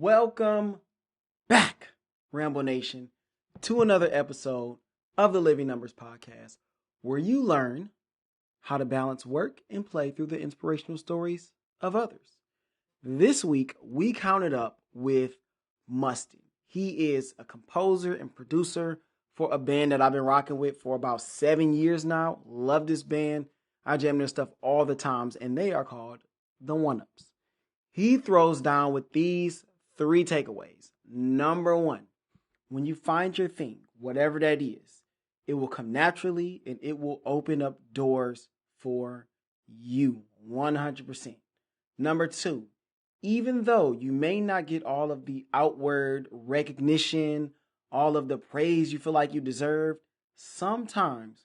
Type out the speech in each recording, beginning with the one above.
Welcome back, Ramble Nation, to another episode of the Living Numbers Podcast, where you learn how to balance work and play through the inspirational stories of others. This week, we counted up with Mustin. He is a composer and producer for a band that I've been rocking with for about 7 years now. Love this band. I jam their stuff all the times, and they are called the One-Ups. He throws down with these 3 takeaways. Number 1, when you find your thing, whatever that is, it will come naturally and it will open up doors for you 100%. Number 2, even though you may not get all of the outward recognition, all of the praise you feel like you deserve, oftentimes,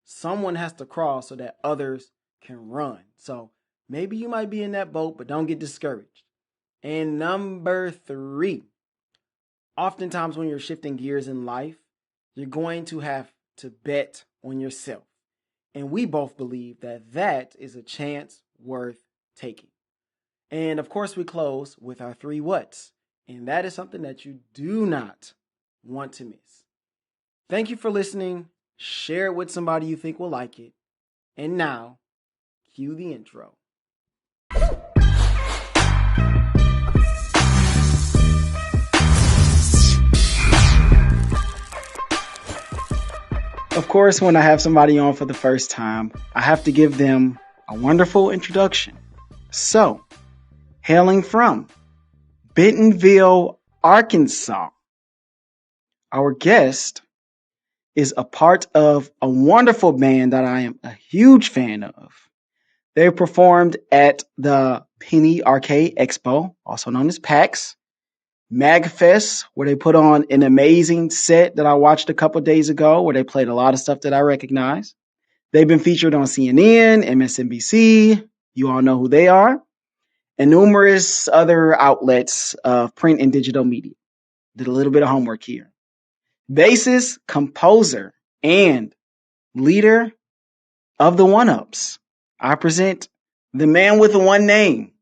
someone has to crawl so that others can run. So maybe you might be in that boat, but don't get discouraged. And number 3, oftentimes when you're shifting gears in life, you're going to have to bet on yourself. And we both believe that that is a chance worth taking. And of course, we close with our 3 whats. And that is something that you do not want to miss. Thank you for listening. Share it with somebody you think will like it. And now, cue the intro. Of course, when I have somebody on for the first time, I have to give them a wonderful introduction. So, hailing from Bentonville, Arkansas, our guest is a part of a wonderful band that I am a huge fan of. They performed at the Penny Arcade Expo, also known as PAX, MagFest, where they put on an amazing set that I watched a couple days ago, where they played a lot of stuff that I recognize. They've been featured on CNN, MSNBC, you all know who they are, and numerous other outlets of print and digital media. Did a little bit of homework here. Bassist, composer, and leader of the One-Ups. I present the man with the one name,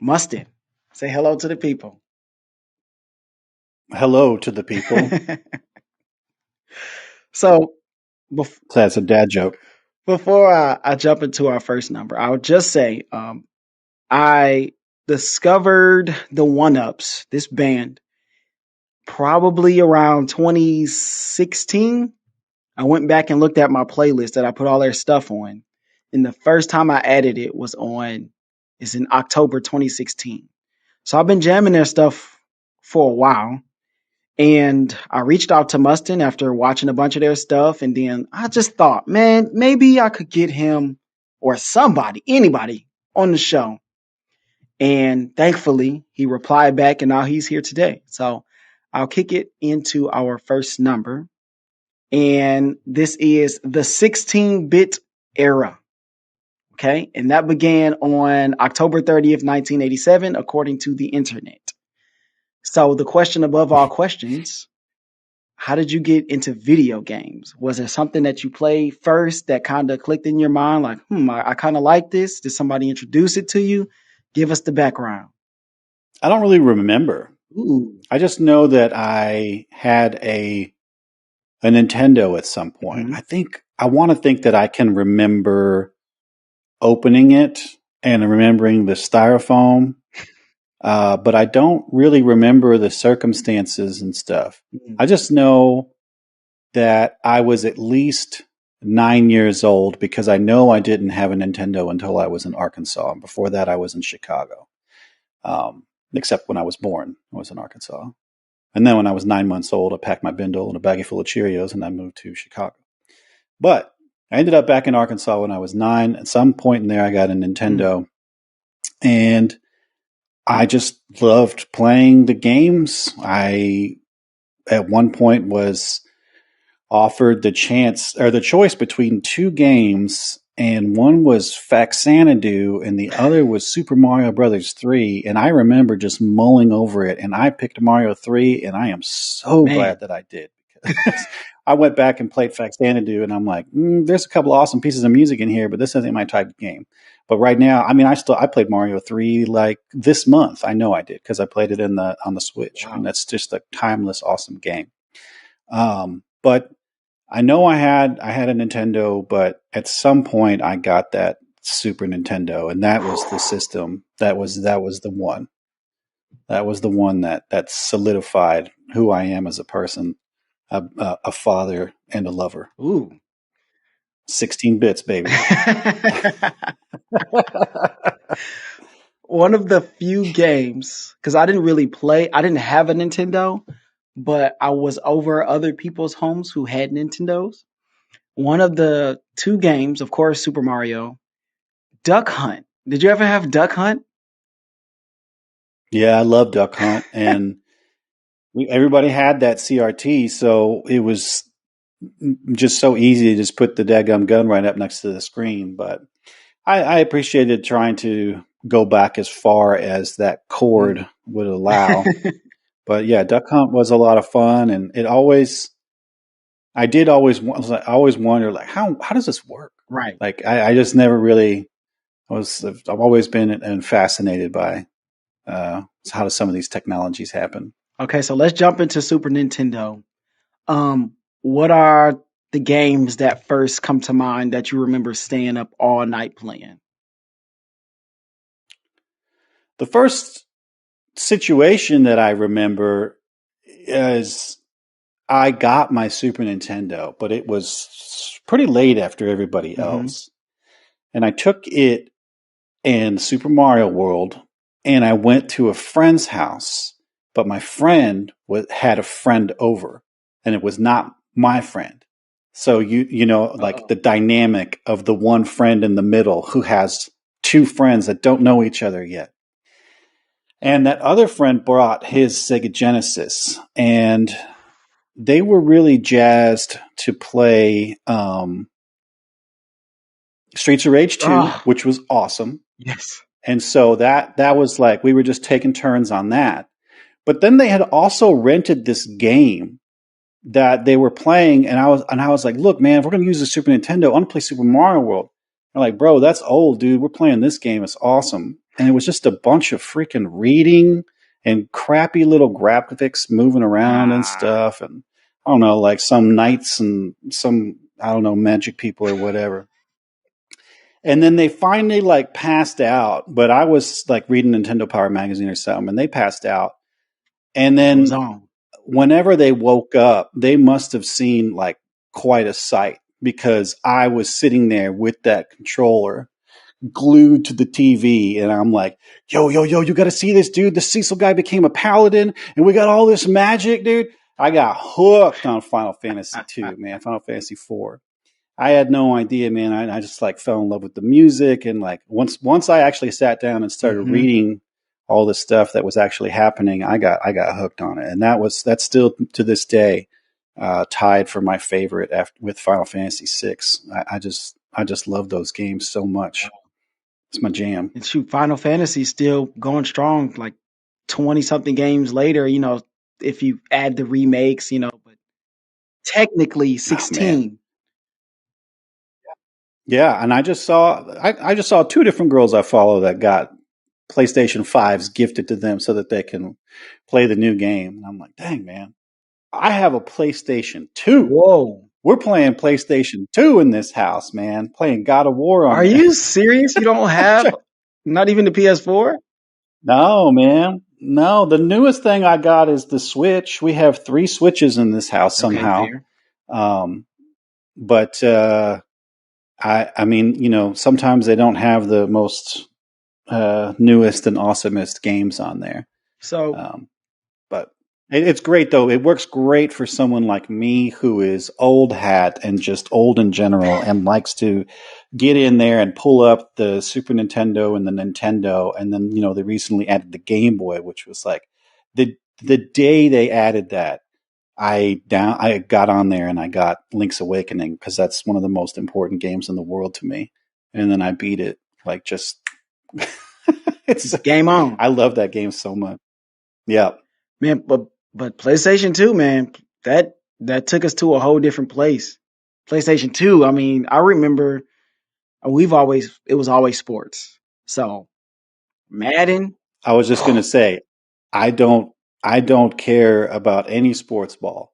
Mustin. Say hello to the people. Hello to the people. So, That's a dad joke. Before I jump into our first number, I would just say I discovered the One-Ups, this band, probably around 2016. I went back and looked at my playlist that I put all their stuff on. And the first time I added it is in October 2016. So I've been jamming their stuff for a while. And I reached out to Mustin after watching a bunch of their stuff. And then I just thought, man, maybe I could get him or anybody on the show. And thankfully, he replied back and now he's here today. So I'll kick it into our first number. And this is the 16-bit era. Okay. And that began on October 30th, 1987, according to the internet. So the question above all questions, how did you get into video games? Was there something that you played first that kind of clicked in your mind? Like, I kind of like this. Did somebody introduce it to you? Give us the background. I don't really remember. Ooh. I just know that I had a Nintendo at some point. Mm-hmm. I want to think that I can remember opening it and remembering the styrofoam. But I don't really remember the circumstances and stuff. Mm-hmm. I just know that I was at least 9 years old because I know I didn't have a Nintendo until I was in Arkansas. Before that, I was in Chicago. Except when I was born, I was in Arkansas. And then when I was 9 months old, I packed my bindle and a baggie full of Cheerios and I moved to Chicago. But I ended up back in Arkansas when I was 9. At some point in there, I got a Nintendo. And I just loved playing the games. I, at one point, was offered the choice between 2 games, and one was Faxanadu and the other was Super Mario Brothers 3. And I remember just mulling over it, and I picked Mario 3, and I am so glad that I did because I went back and played Faxanadu, and I'm like, there's a couple of awesome pieces of music in here, but this isn't my type of game. But right now, I mean, I played Mario 3 like this month. I know I did because I played it on the Switch, and Wow. that's just a timeless, awesome game. But I know I had a Nintendo, but at some point I got that Super Nintendo, and that was the system. That was the one. That was the one that solidified who I am as a person, a father and a lover. Ooh. 16 bits, baby. One of the few games, because I didn't really play, I didn't have a Nintendo, but I was over other people's homes who had Nintendos. One of the two games, of course, Super Mario, Duck Hunt. Did you ever have Duck Hunt? Yeah, I love Duck Hunt, and everybody had that CRT, so it was just so easy to just put the daggum gun right up next to the screen. But I appreciated trying to go back as far as that cord Mm. would allow. But yeah, Duck Hunt was a lot of fun, and I did always, I always wonder, like, how does this work? Right. Like, I just never really I've always been fascinated by how do some of these technologies happen. Okay, so let's jump into Super Nintendo. What are the games that first come to mind that you remember staying up all night playing? The first situation that I remember is I got my Super Nintendo, but it was pretty late after everybody Hmm. else. And I took it in Super Mario World and I went to a friend's house, but my friend had a friend over and it was not my friend. So you know, like Uh-oh. the dynamic of the one friend in the middle who has two friends that don't know each other yet. And that other friend brought his Sega Genesis, and they were really jazzed to play Streets of Rage 2, Oh, which was awesome. yes. And so that was like we were just taking turns on that. But then they had also rented this game that they were playing, and I was like, look, man, if we're gonna use the Super Nintendo, I want to play Super Mario World. They're like, bro, that's old, dude. We're playing this game. It's awesome. And it was just a bunch of freaking reading and crappy little graphics moving around and Ah, stuff. And I don't know, like some knights and some, I don't know, magic people or whatever. And then they finally like passed out, but I was like reading Nintendo Power magazine or something, and they passed out. And and it was then on. whenever they woke up, they must have seen like quite a sight because I was sitting there with that controller glued to the TV, and I'm like, yo, you got to see this, dude. The Cecil guy became a paladin, and we got all this magic, dude. I got hooked on Final Fantasy 2, man. Final Fantasy 4. I had no idea, man. I just like fell in love with the music, and like once I actually sat down and started Hmm. reading all the stuff that was actually happening, I got hooked on it, and that's still to this day tied for my favorite after with Final Fantasy 6. I just love those games so much. It's my jam. And shoot, Final Fantasy still going strong, like 20 something games later, if you add the remakes, but technically Oh man, 16. yeah. And I just saw two different girls I follow that got PlayStation 5s gifted to them so that they can play the new game. And I'm like, dang, man, I have a PlayStation 2. Whoa. We're playing PlayStation 2 in this house, man, playing God of War on Are there. you serious? You don't have not even the PS4? No, man. No, the newest thing I got is the Switch. We have three Switches in this house Okay, somehow. fair. Um, but I mean, you know, sometimes they don't have the most newest and awesomest games on there. So, Um, but it's great though. It works great for someone like me who is old hat and just old in general and likes to get in there and pull up the Super Nintendo and the Nintendo. And then, you know, they recently added the Game Boy, which was like the day they added that, I got on there and I got Link's Awakening because that's one of the most important games in the world to me. And then I beat it like just it's it's game on. I love that game so much. Yeah. Man, but PlayStation 2, man, that that took us to a whole different place. PlayStation 2, I mean, I remember it was always sports. So Madden, I was just gonna say, I don't I don't care about any sports ball.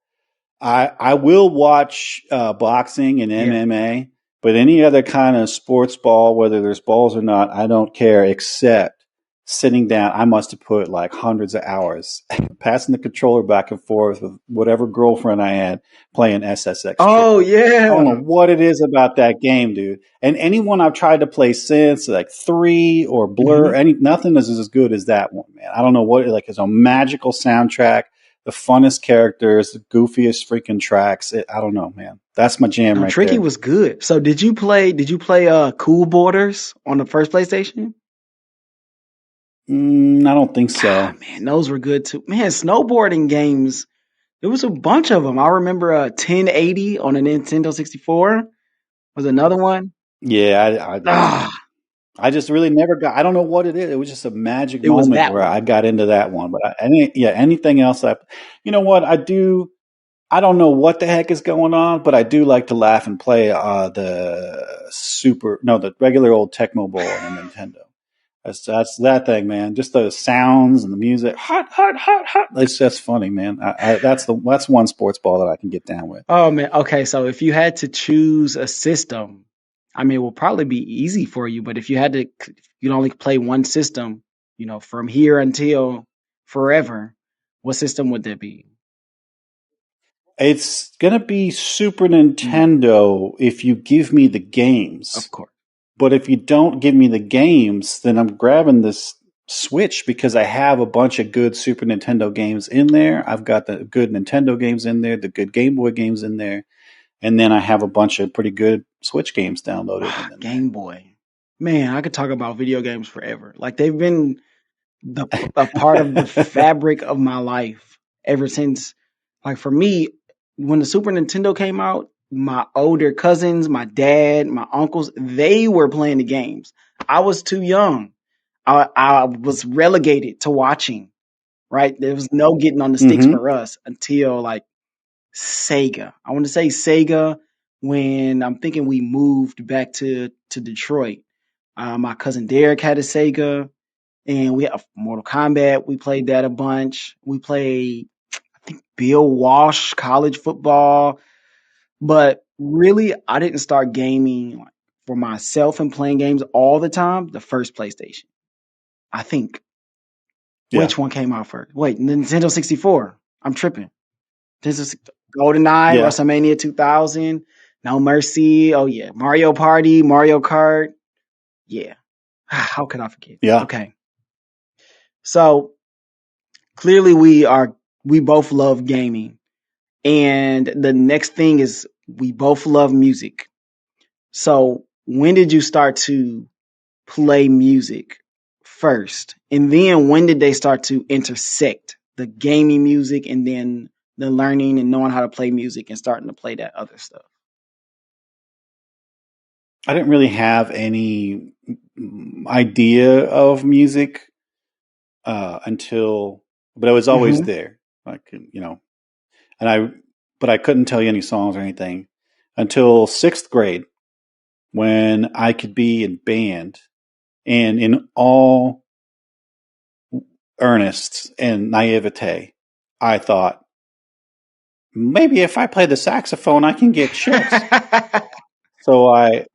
I will watch boxing and yeah. MMA, but any other kind of sports ball, whether there's balls or not, I don't care. Except sitting down, I must have put like hundreds of hours passing the controller back and forth with whatever girlfriend I had playing SSX Oh Triple. I don't know yeah. what it is about that game, dude. And anyone I've tried to play since, like Three or Blur, Hmm. nothing is as good as that one, man. I don't know what, like, it's a magical soundtrack, the funnest characters, the goofiest freaking tracks. I don't know, man. That's my jam No, right Tricky there. was good. So did you play Cool Borders on the first PlayStation? I don't think Ah, so. man, those were good too. Man, snowboarding games. There was a bunch of them. I remember 1080 on a Nintendo 64 was another one. Yeah, Ah, I just really never got. I don't know what it is. It was just a magic it was moment that where I one. got into that one. But yeah, anything else? You know what? I do. I don't know what the heck is going on, but I do like to laugh and play the regular old Tecmo Bowl on the Nintendo. That's that thing, man. Just the sounds and the music, hot, hot, hot, hot. It's just funny, man. That's one sports ball that I can get down with. Oh man. Okay, so if you had to choose a system, I mean, it will probably be easy for you. But if you had to, you'd only play one system, from here until forever. What system would that be? It's gonna be Super Mm, Nintendo if you give me the of games. course. But if you don't give me the games, then I'm grabbing this Switch because I have a bunch of good Super Nintendo games in there. I've got the good Nintendo games in there, the good Game Boy games in there, and then I have a bunch of pretty good Switch games downloaded and in there. Game Boy. Man, I could talk about video games forever. Like they've been the a part of the fabric of my life ever since. Like for me, when the Super Nintendo came out, my older cousins, my dad, my uncles, they were playing the games. I was too young. I was relegated to watching. Right, there was no getting on the sticks Mm-hmm. for us until like Sega. I want to say Sega when I'm thinking we moved back to Detroit. My cousin Derek had a Sega, and we have Mortal Kombat. We played that a bunch. We played, I think, Bill Walsh college football. But really, I didn't start gaming like, for myself and playing games all the time. The first PlayStation, I think. Yeah. Which one came out first? Wait, Nintendo 64. I'm tripping. This is GoldenEye, Yeah. WrestleMania 2000, No Mercy. Oh yeah, Mario Party, Mario Kart. Yeah, how could I forget? Yeah. Okay, so clearly we both love gaming, and the next thing is we both love music. So when did you start to play music first, and then when did they start to intersect the gaming music and then the learning and knowing how to play music and starting to play that other stuff? I didn't really have any idea of music until, but it was always Hmm. there. Like, and but I couldn't tell you any songs or anything until sixth grade when I could be in band. And in all earnest and naivete, I thought, maybe if I play the saxophone, I can get chicks. So I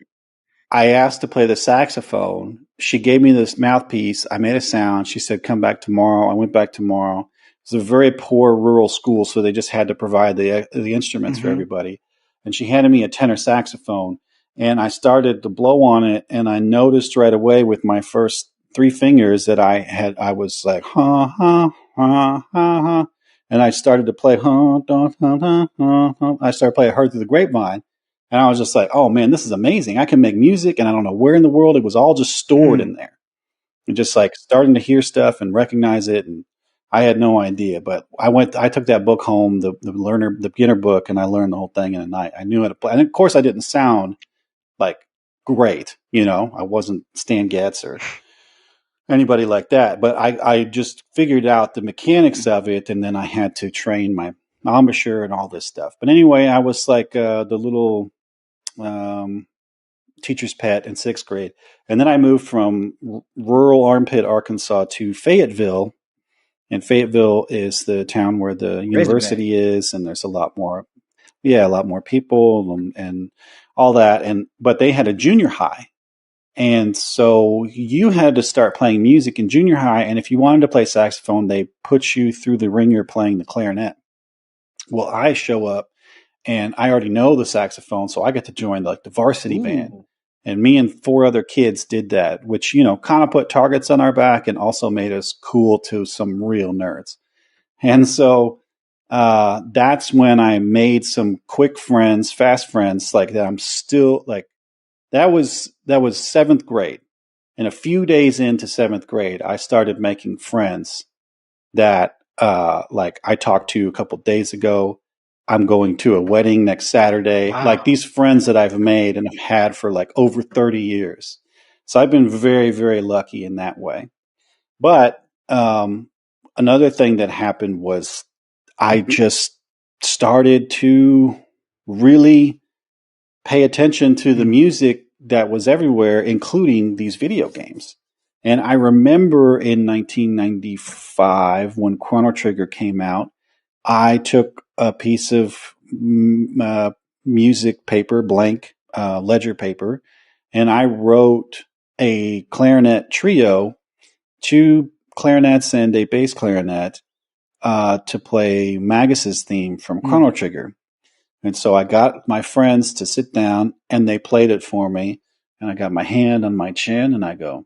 asked to play the saxophone. She gave me this mouthpiece. I made a sound. She said, "Come back tomorrow." I went back tomorrow. It was a very poor rural school, so they just had to provide the instruments for Hmm. everybody. And she handed me a tenor saxophone, and I started to blow on it. And I noticed right away with my first three fingers that I was like, ha ha ha ha ha, and I started to play ha da da da ha ha. I started playing "Heard Through the Grapevine." And I was just like, oh man, this is amazing. I can make music and I don't know where in the world it was all just stored Hmm. in there. And just like starting to hear stuff and recognize it. And I had no idea. But I took that book home, the beginner book, and I learned the whole thing in a night. I knew how to play. And of course I didn't sound like great. I wasn't Stan Getz or anybody like that. But I just figured out the mechanics of it. And then I had to train embouchure and all this stuff. But anyway, I was like the little um, teacher's pet in sixth grade. And then I moved from rural Armpit, Arkansas to Fayetteville. And Fayetteville is the town where the Razorback. university is, and there's a lot more, yeah, a lot more people and all that. And but they had a junior high, and so you had to start playing music in junior high. And if you wanted to play saxophone, they put you through the ringer playing the clarinet. Well, I show up and I already know the saxophone, so I get to join like the varsity band. Ooh. And me and four other kids did that, which kind of put targets on our back and also made us cool to some real nerds. And so that's when I made some quick friends, fast friends, like that. I'm still like that was seventh grade, and a few days into seventh grade, I started making friends that like I talked to a couple days ago. I'm going to a wedding next Saturday. Like Wow. these friends that I've made and have had for like over 30 years. So I've been very, very lucky in that way. But another thing that happened was I just started to really pay attention to the Mhm. music that was everywhere, including these video games. And I remember in 1995 when Chrono Trigger came out, I took a piece of music paper, blank ledger paper, and I wrote a clarinet trio, two clarinets and a bass clarinet, to play Magus's theme from Chrono Mhm. Trigger. And so I got my friends to sit down and they played it for me. And I got my hand on my chin and I go,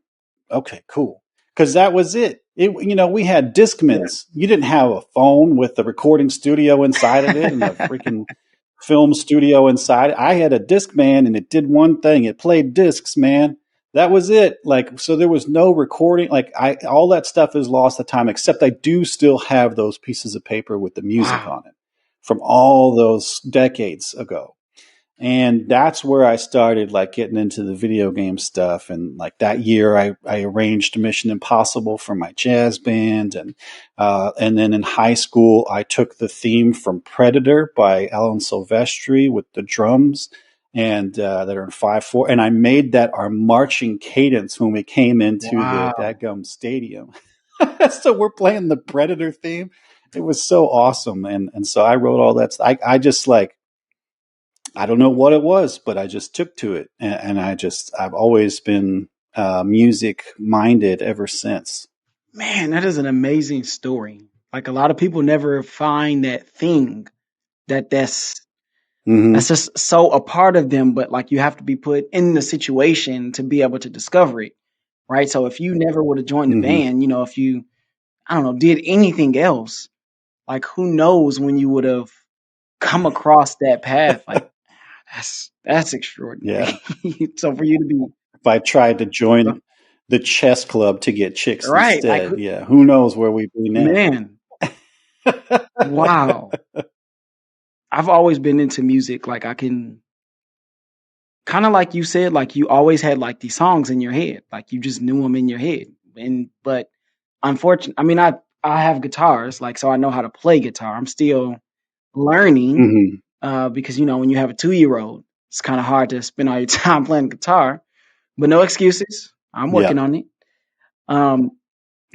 okay, cool. Because that was it. We had Yeah. Discmans. You didn't have a phone with the recording studio inside of it and the freaking film studio inside. I had a Discman and it did one thing. It played discs, man. That was it. Like, so there was no recording. Like, all that stuff is lost to time, except I do still have those pieces of paper with the music Wow. on it from all those decades ago. And that's where I started like getting into the video game stuff. And like that year, I arranged Mission Impossible for my jazz band, and then in high school, I took the theme from Predator by Alan Silvestri with the drums, and that are in 5/4, and I made that our marching cadence when we came into the Wow. Dadgum Stadium. So we're playing the Predator theme. It was so awesome, and so I wrote all that. I just like I don't know what it was, but I just took to it, and I've always been music minded ever since. Man, that is an amazing story. Like a lot of people never find that thing that's Hmm. just so a part of them, but like you have to be put in the situation to be able to discover it. Right. So if you never would have joined the Hmm. band, if you, I don't know, did anything else, like who knows when you would have come across that path. Like that's extraordinary. Yeah, So for you to be if I tried to join the chess club to get chicks right, like instead, yeah, who knows where we'd be now? man, wow. I've always been into music. Like I can kind of like you said, like you always had like these songs in your head, like you just knew them in your head. And but unfortunately, I mean, I have guitars, like so I know how to play guitar. I'm still learning Hmm. because when you have a 2-year old, it's kind of hard to spend all your time playing guitar. But no excuses. I'm working Yep. on it. Um,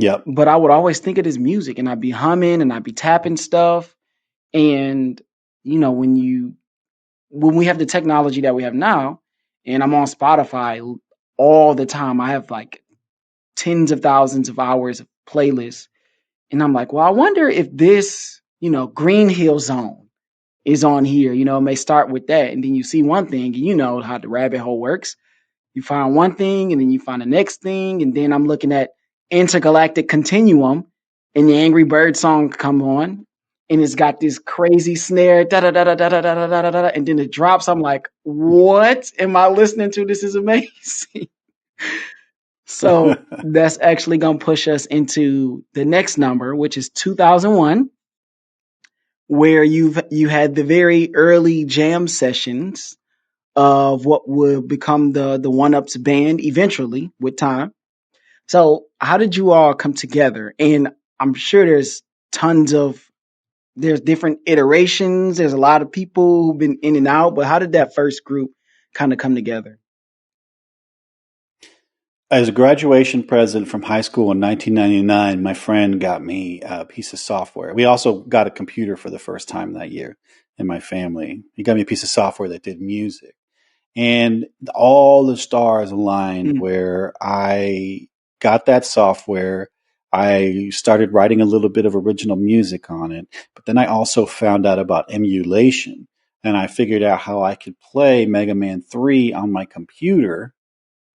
Yep. but I would always think it as music, and I'd be humming and I'd be tapping stuff. And when we have the technology that we have now, and I'm on Spotify all the time, I have like tens of thousands of hours of playlists, and I'm like, well, I wonder if this, Green Hill Zone is on here. It may start with that, and then you see one thing, and you know how the rabbit hole works. You find one thing, and then you find the next thing, and then I'm looking at Intergalactic Continuum, and the Angry Bird song come on, and it's got this crazy snare, da da da da da da da da da da, and then it drops. I'm like, what am I listening to? This is amazing. So that's actually gonna push us into the next number, which is 2001, where you had the very early jam sessions of what would become the One Ups band eventually with time. So how did you all come together? And I'm sure there's tons of there's different iterations. There's a lot of people who've been in and out, but how did that first group kind of come together? As a graduation present from high school in 1999, my friend got me a piece of software. We also got a computer for the first time that year in my family. He got me a piece of software that did music. And all the stars aligned Mm, where I got that software. I started writing a little bit of original music on it, but then I also found out about emulation and I figured out how I could play Mega Man 3 on my computer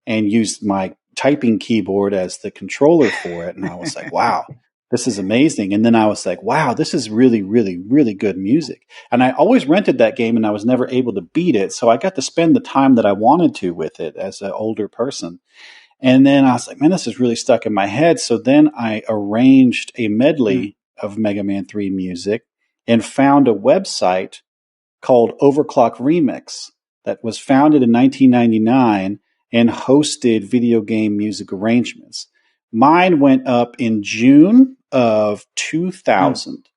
and used my typing keyboard as the controller for it. And I was like, wow, this is amazing. And then I was like, wow, this is really, really, really good music. And I always rented that game and I was never able to beat it. So I got to spend the time that I wanted to with it as an older person. And then I was like, man, this is really stuck in my head. So then I arranged a mm, medley of Mega Man 3 music and found a website called Overclock Remix that was founded in 1999 and hosted video game music arrangements. Mine went up in June of mm. 2000.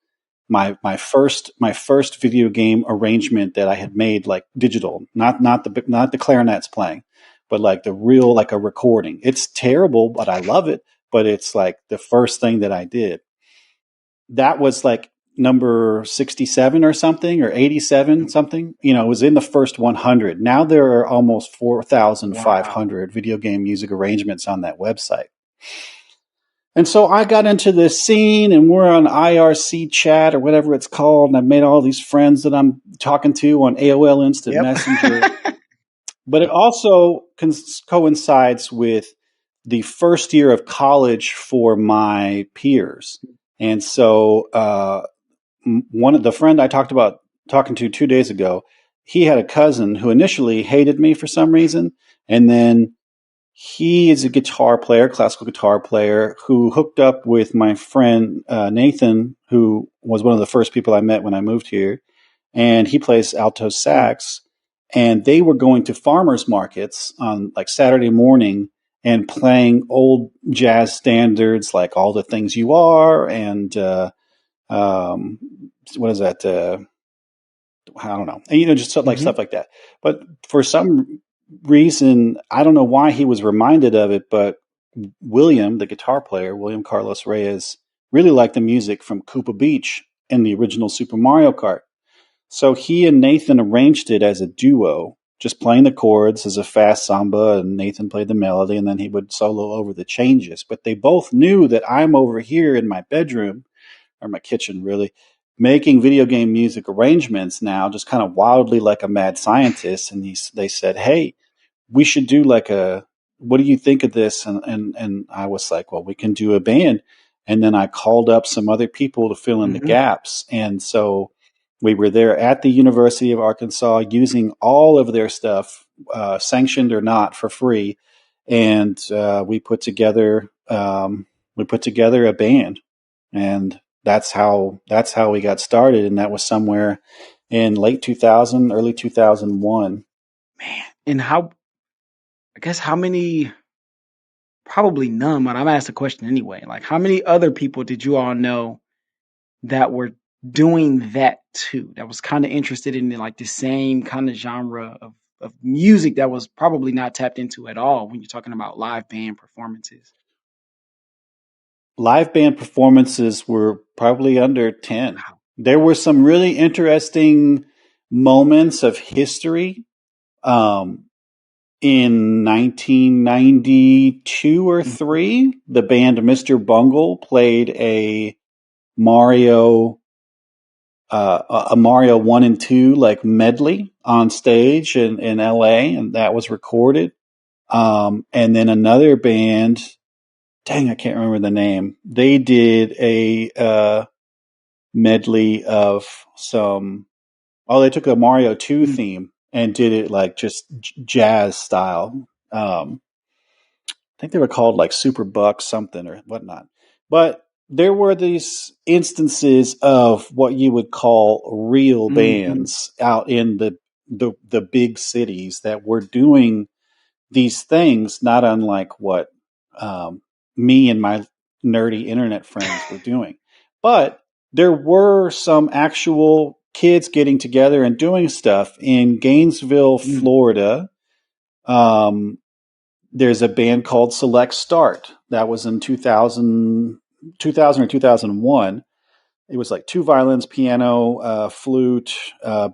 My first video game arrangement that I had made like digital, not the clarinets playing, but like the real like a recording. It's terrible, but I love it. But it's like the first thing that I did that was like number 67 or something or 87 something. It was in the first 100. Now there are almost Wow. 4,500 video game music arrangements on that website. And so I got into this scene and we're on IRC chat or whatever it's called. And I've made all these friends that I'm talking to on AOL Instant Yep. Messenger. But it also coincides with the first year of college for my peers. And so one of the friend I talked about talking to 2 days ago, he had a cousin who initially hated me for some reason, and then he is a guitar player, classical guitar player, who hooked up with my friend Nathan, who was one of the first people I met when I moved here, and he plays alto Mm, sax. And they were going to farmers markets on like Saturday morning and playing old jazz standards like All the Things You Are and um, what is that? I don't know. And, just stuff like hmm stuff like that. But for some reason, I don't know why he was reminded of it, but William, the guitar player, William Carlos Reyes, really liked the music from Koopa Beach and the original Super Mario Kart. So he and Nathan arranged it as a duo, just playing the chords as a fast samba, and Nathan played the melody, and then he would solo over the changes. But they both knew that I'm over here in my bedroom or my kitchen really, making video game music arrangements now, just kind of wildly like a mad scientist. And they said, "Hey, we should do like a. What do you think of this?" And I was like, "Well, we can do a band." And then I called up some other people to fill in the hmm gaps, and so we were there at the University of Arkansas using all of their stuff, sanctioned or not, for free, and we put together a band, and that's how we got started, and that was somewhere in late 2000, early 2001. Man, and I guess how many? Probably none, but I'm asked the question anyway. Like, how many other people did you all know that were doing that too? That was kind of interested in like the same kind of genre of music that was probably not tapped into at all when you're talking about live band performances. Live band performances were probably under 10. Wow. There were some really interesting moments of history. Um, in 1992 or Mhm. 3, the band Mr. Bungle played Mario a Mario 1 and 2 like medley on stage in LA, and that was recorded. And then another band, dang, I can't remember the name. They did a medley of some. Oh, they took a Mario 2 Mm, theme and did it like just jazz style. I think they were called like Super Bucks something or whatnot. But there were these instances of what you would call real mhm, bands out in the big cities that were doing these things, not unlike what um, me and my nerdy internet friends were doing. But there were some actual kids getting together and doing stuff in Gainesville, Mm. Florida. Um, there's a band called Select Start that was in 2000 or 2001. It was like two violins, piano, flute,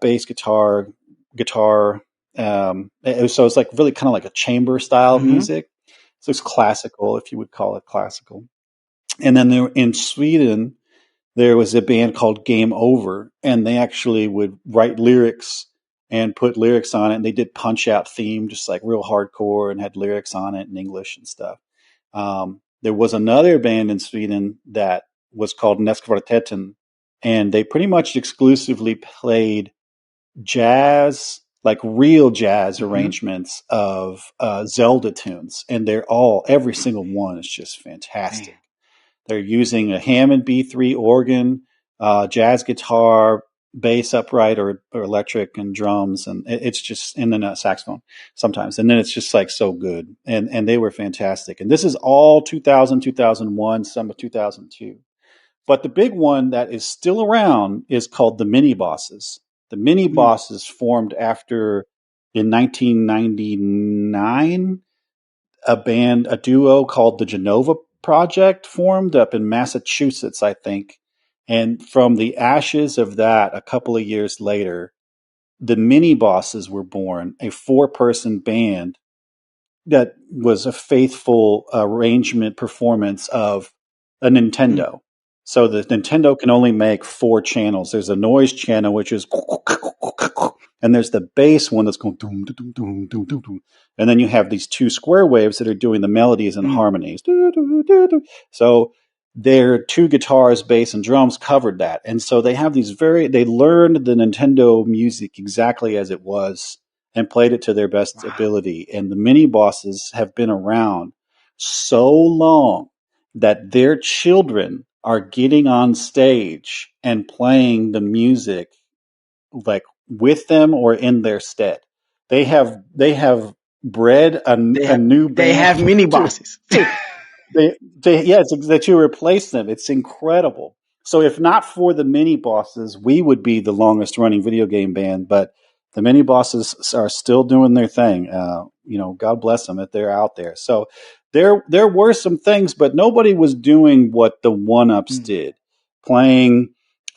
bass guitar, guitar. So it's like really kind of like a chamber style Mm-hmm. music. So it's classical, if you would call it classical. And then there, in Sweden, there was a band called Game Over, and they actually would write lyrics and put lyrics on it. And they did Punch Out theme, just like real hardcore, and had lyrics on it in English and stuff. There was another band in Sweden that was called Neskvartetten, and they pretty much exclusively played jazz, like real jazz Mm-hmm. arrangements of Zelda tunes, and they're all every single one is just Man. fantastic. They're using a Hammond B3 organ, jazz guitar, bass upright or electric, and drums, and it's just and then a saxophone sometimes, and then it's just like so good, and they were fantastic. And this is all 2000, 2001, some of 2002. But the big one that is still around is called the Mini Bosses. The Mini Mm. Bosses formed after in 1999 a duo called the Genova Project formed up in Massachusetts, I think. And from the ashes of that, a couple of years later, the Mini Bosses were born, a 4-person band that was a faithful arrangement performance of a Mm. Nintendo. So the Nintendo can only make 4 channels. There's a noise channel, which is, and there's the bass one that's going, doom, doom, doom, doom, doom, doom. And then you have these 2 square waves that are doing the melodies and Mm. harmonies. So their 2 guitars, bass, and drums covered that. And so they have they learned the Nintendo music exactly as it was and played it to their best Wow. ability. And the Mini Bosses have been around so long that their children are getting on stage and playing the music like with them or in their stead. They have bred They a have new they band have mini to bosses. to yeah, it's that you replace them. It's incredible. So if not for the Mini Bosses, we would be the longest running video game band. But the Mini Bosses are still doing their thing. God bless them if they're out there. So there were some things, but nobody was doing what the One Ups Mm. did, playing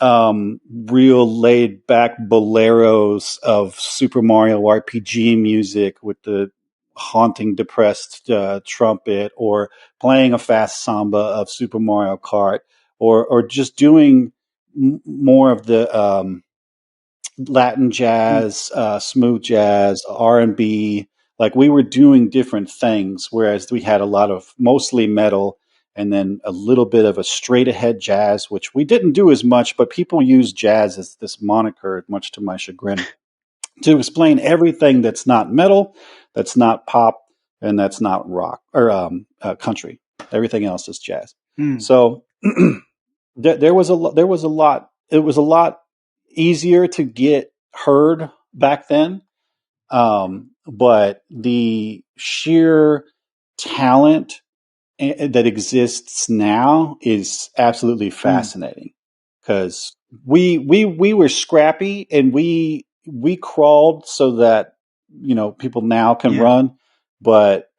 real laid back boleros of Super Mario RPG music with the haunting depressed trumpet, or playing a fast samba of Super Mario Kart, or just doing more of the Latin Mm. jazz, smooth jazz, R&B. Like we were doing different things, whereas we had a lot of mostly metal and then a little bit of a straight ahead jazz, which we didn't do as much, but people use jazz as this moniker, much to my chagrin, to explain everything that's not metal, that's not pop, and that's not rock or country. Everything else is jazz. Mm. So there was there was a lot. It was a lot easier to get heard back then, but the sheer talent that exists now is absolutely Mm. fascinating because we were scrappy and we crawled so that people now can Yeah. run, but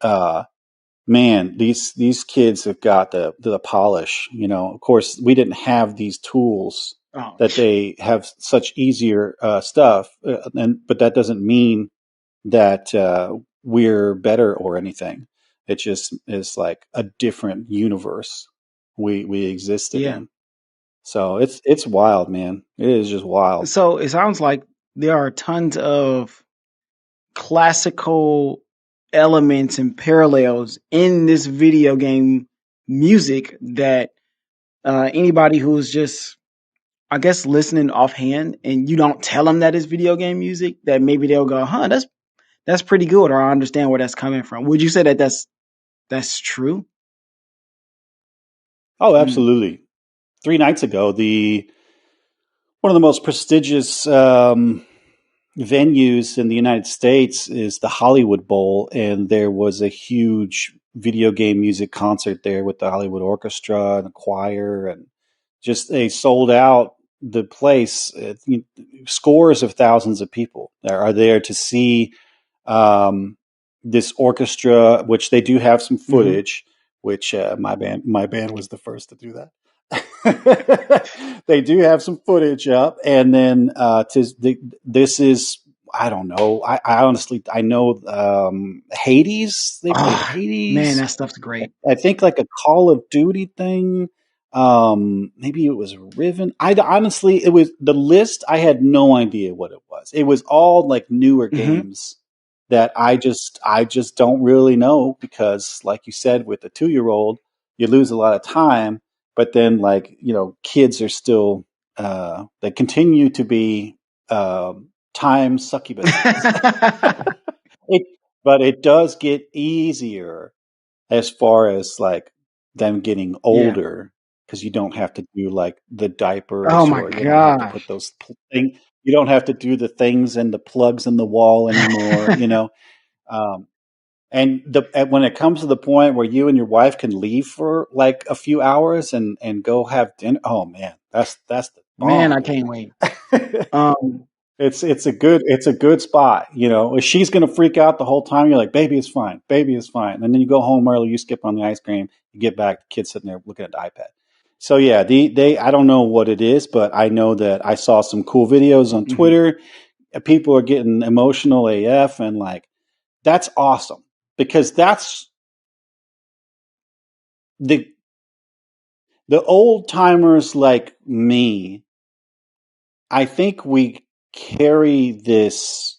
man, these kids have got the polish. Of course, we didn't have these tools Oh. that they have such easier stuff, but that doesn't mean that we're better or anything. It just is like a different universe we existed Yeah. in. So it's wild, man. It is just wild. So it sounds like there are tons of classical elements and parallels in this video game music that anybody who's just, I guess, listening offhand and you don't tell them that it's video game music, that maybe they'll go, "Huh, that's pretty good," or "I understand where that's coming from." Would you say that that's true? Oh, Mm. absolutely. 3 nights ago, the one of the most prestigious venues in the United States is the Hollywood Bowl, and there was a huge video game music concert there with the Hollywood Orchestra and the choir, and just they sold out the place. Scores of thousands of people are there to see um, this orchestra, which they do have some Hmm. footage. Which my band was the first to do that. They do have some footage up, and then this is I don't know. I honestly I know Hades. They played Oh man, Hades. that stuff's great. I think like a Call of Duty thing. Maybe it was Riven. I honestly, it was the list. I had no idea what it was. It was all like newer Hmm. games that I just don't really know because, like you said, with a 2-year-old, you lose a lot of time. But then, like kids are still they continue to be time succubuses. it, but it does get easier as far as like them getting Yeah. older because you don't have to do like the Oh diapers my or you don't have to put gosh. those thing you don't have to do the things and the plugs in the wall anymore, um, and when it comes to the point where you and your wife can leave for like a few hours and go have dinner, oh man, that's the Man, bomb, I can't wait. dude. Um, It's a good spot. If she's gonna freak out the whole time, you're like, baby, it's fine, baby, it's fine. And then you go home early, you skip on the ice cream, you get back, the kid's sitting there looking at the iPad. So yeah, they I don't know what it is, but I know that I saw some cool videos on mhm. Twitter. People are getting emotional AF, and like that's awesome because that's the the old timers like me. I think we carry this.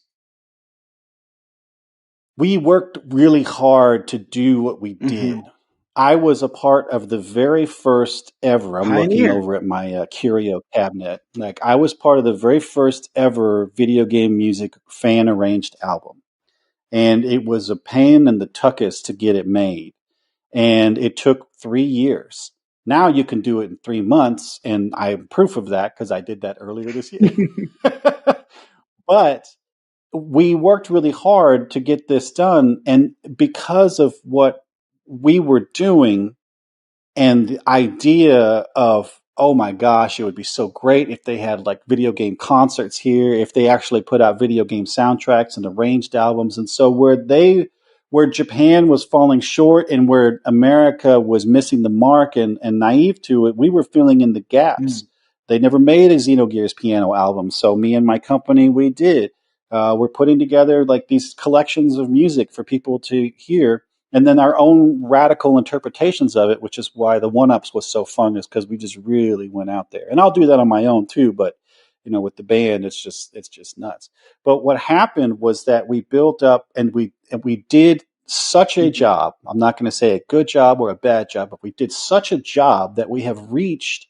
We worked really hard to do what we Mhm. did. I was a part of the very first ever. I'm looking Pioneer. over at my curio cabinet. Like I was part of the very first ever video game music fan arranged album, and it was a pain in the tuchus to get it made, and it took 3 years. Now you can do it in 3 months, and I'm proof of that because I did that earlier this year. But we worked really hard to get this done. And because of what we were doing and the idea of, oh my gosh, it would be so great if they had like video game concerts here, if they actually put out video game soundtracks and arranged albums. And so where Japan was falling short and where America was missing the mark and naive to it, we were filling in the gaps. Mm, They never made a Xenogears piano album. So me and my company, we did. We're putting together like these collections of music for people to hear, and then our own radical interpretations of it, which is why the one ups was so fun, is because we just really went out there. And I'll do that on my own too, but with the band, it's just nuts. But what happened was that we built up and we did such a mhm, job. I'm not going to say a good job or a bad job, but we did such a job that we have reached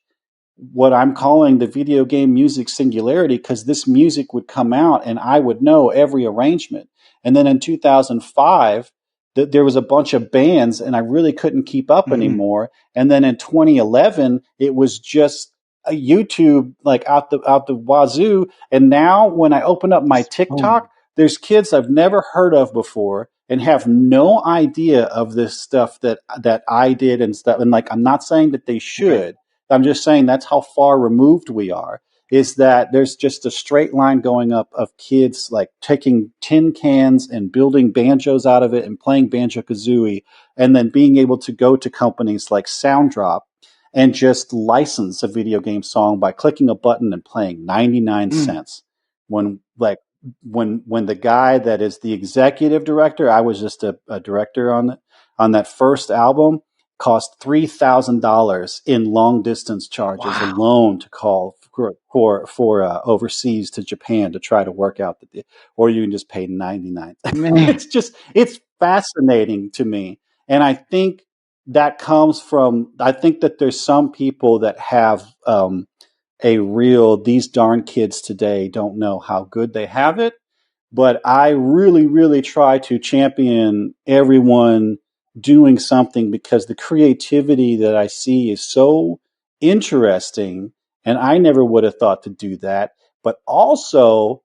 what I'm calling the video game music singularity, because this music would come out and I would know every arrangement. And then in 2005, there was a bunch of bands and I really couldn't keep up mhm. anymore. And then in 2011, it was just a YouTube like out the wazoo. And now when I open up my TikTok, Boom. there's kids I've never heard of before and have no idea of this stuff that I did and stuff. And like, I'm not saying that they Right. should. I'm just saying that's how far removed we are. Is that there's just a straight line going up of kids like taking tin cans and building banjos out of it and playing Banjo Kazooie, and then being able to go to companies like Sounddrop and just license a video game song by clicking a button and playing 99 Mm. cents. When like when the guy that is the executive director, I was just a director on that first album, cost $3,000 in long distance charges Wow. alone to call for overseas to Japan to try to work out or you can just pay 99. Man. It's fascinating to me, and I think that there's some people that have a real these darn kids today don't know how good they have it, but I really, really try to champion everyone doing something because the creativity that I see is so interesting. And I never would have thought to do that. But also,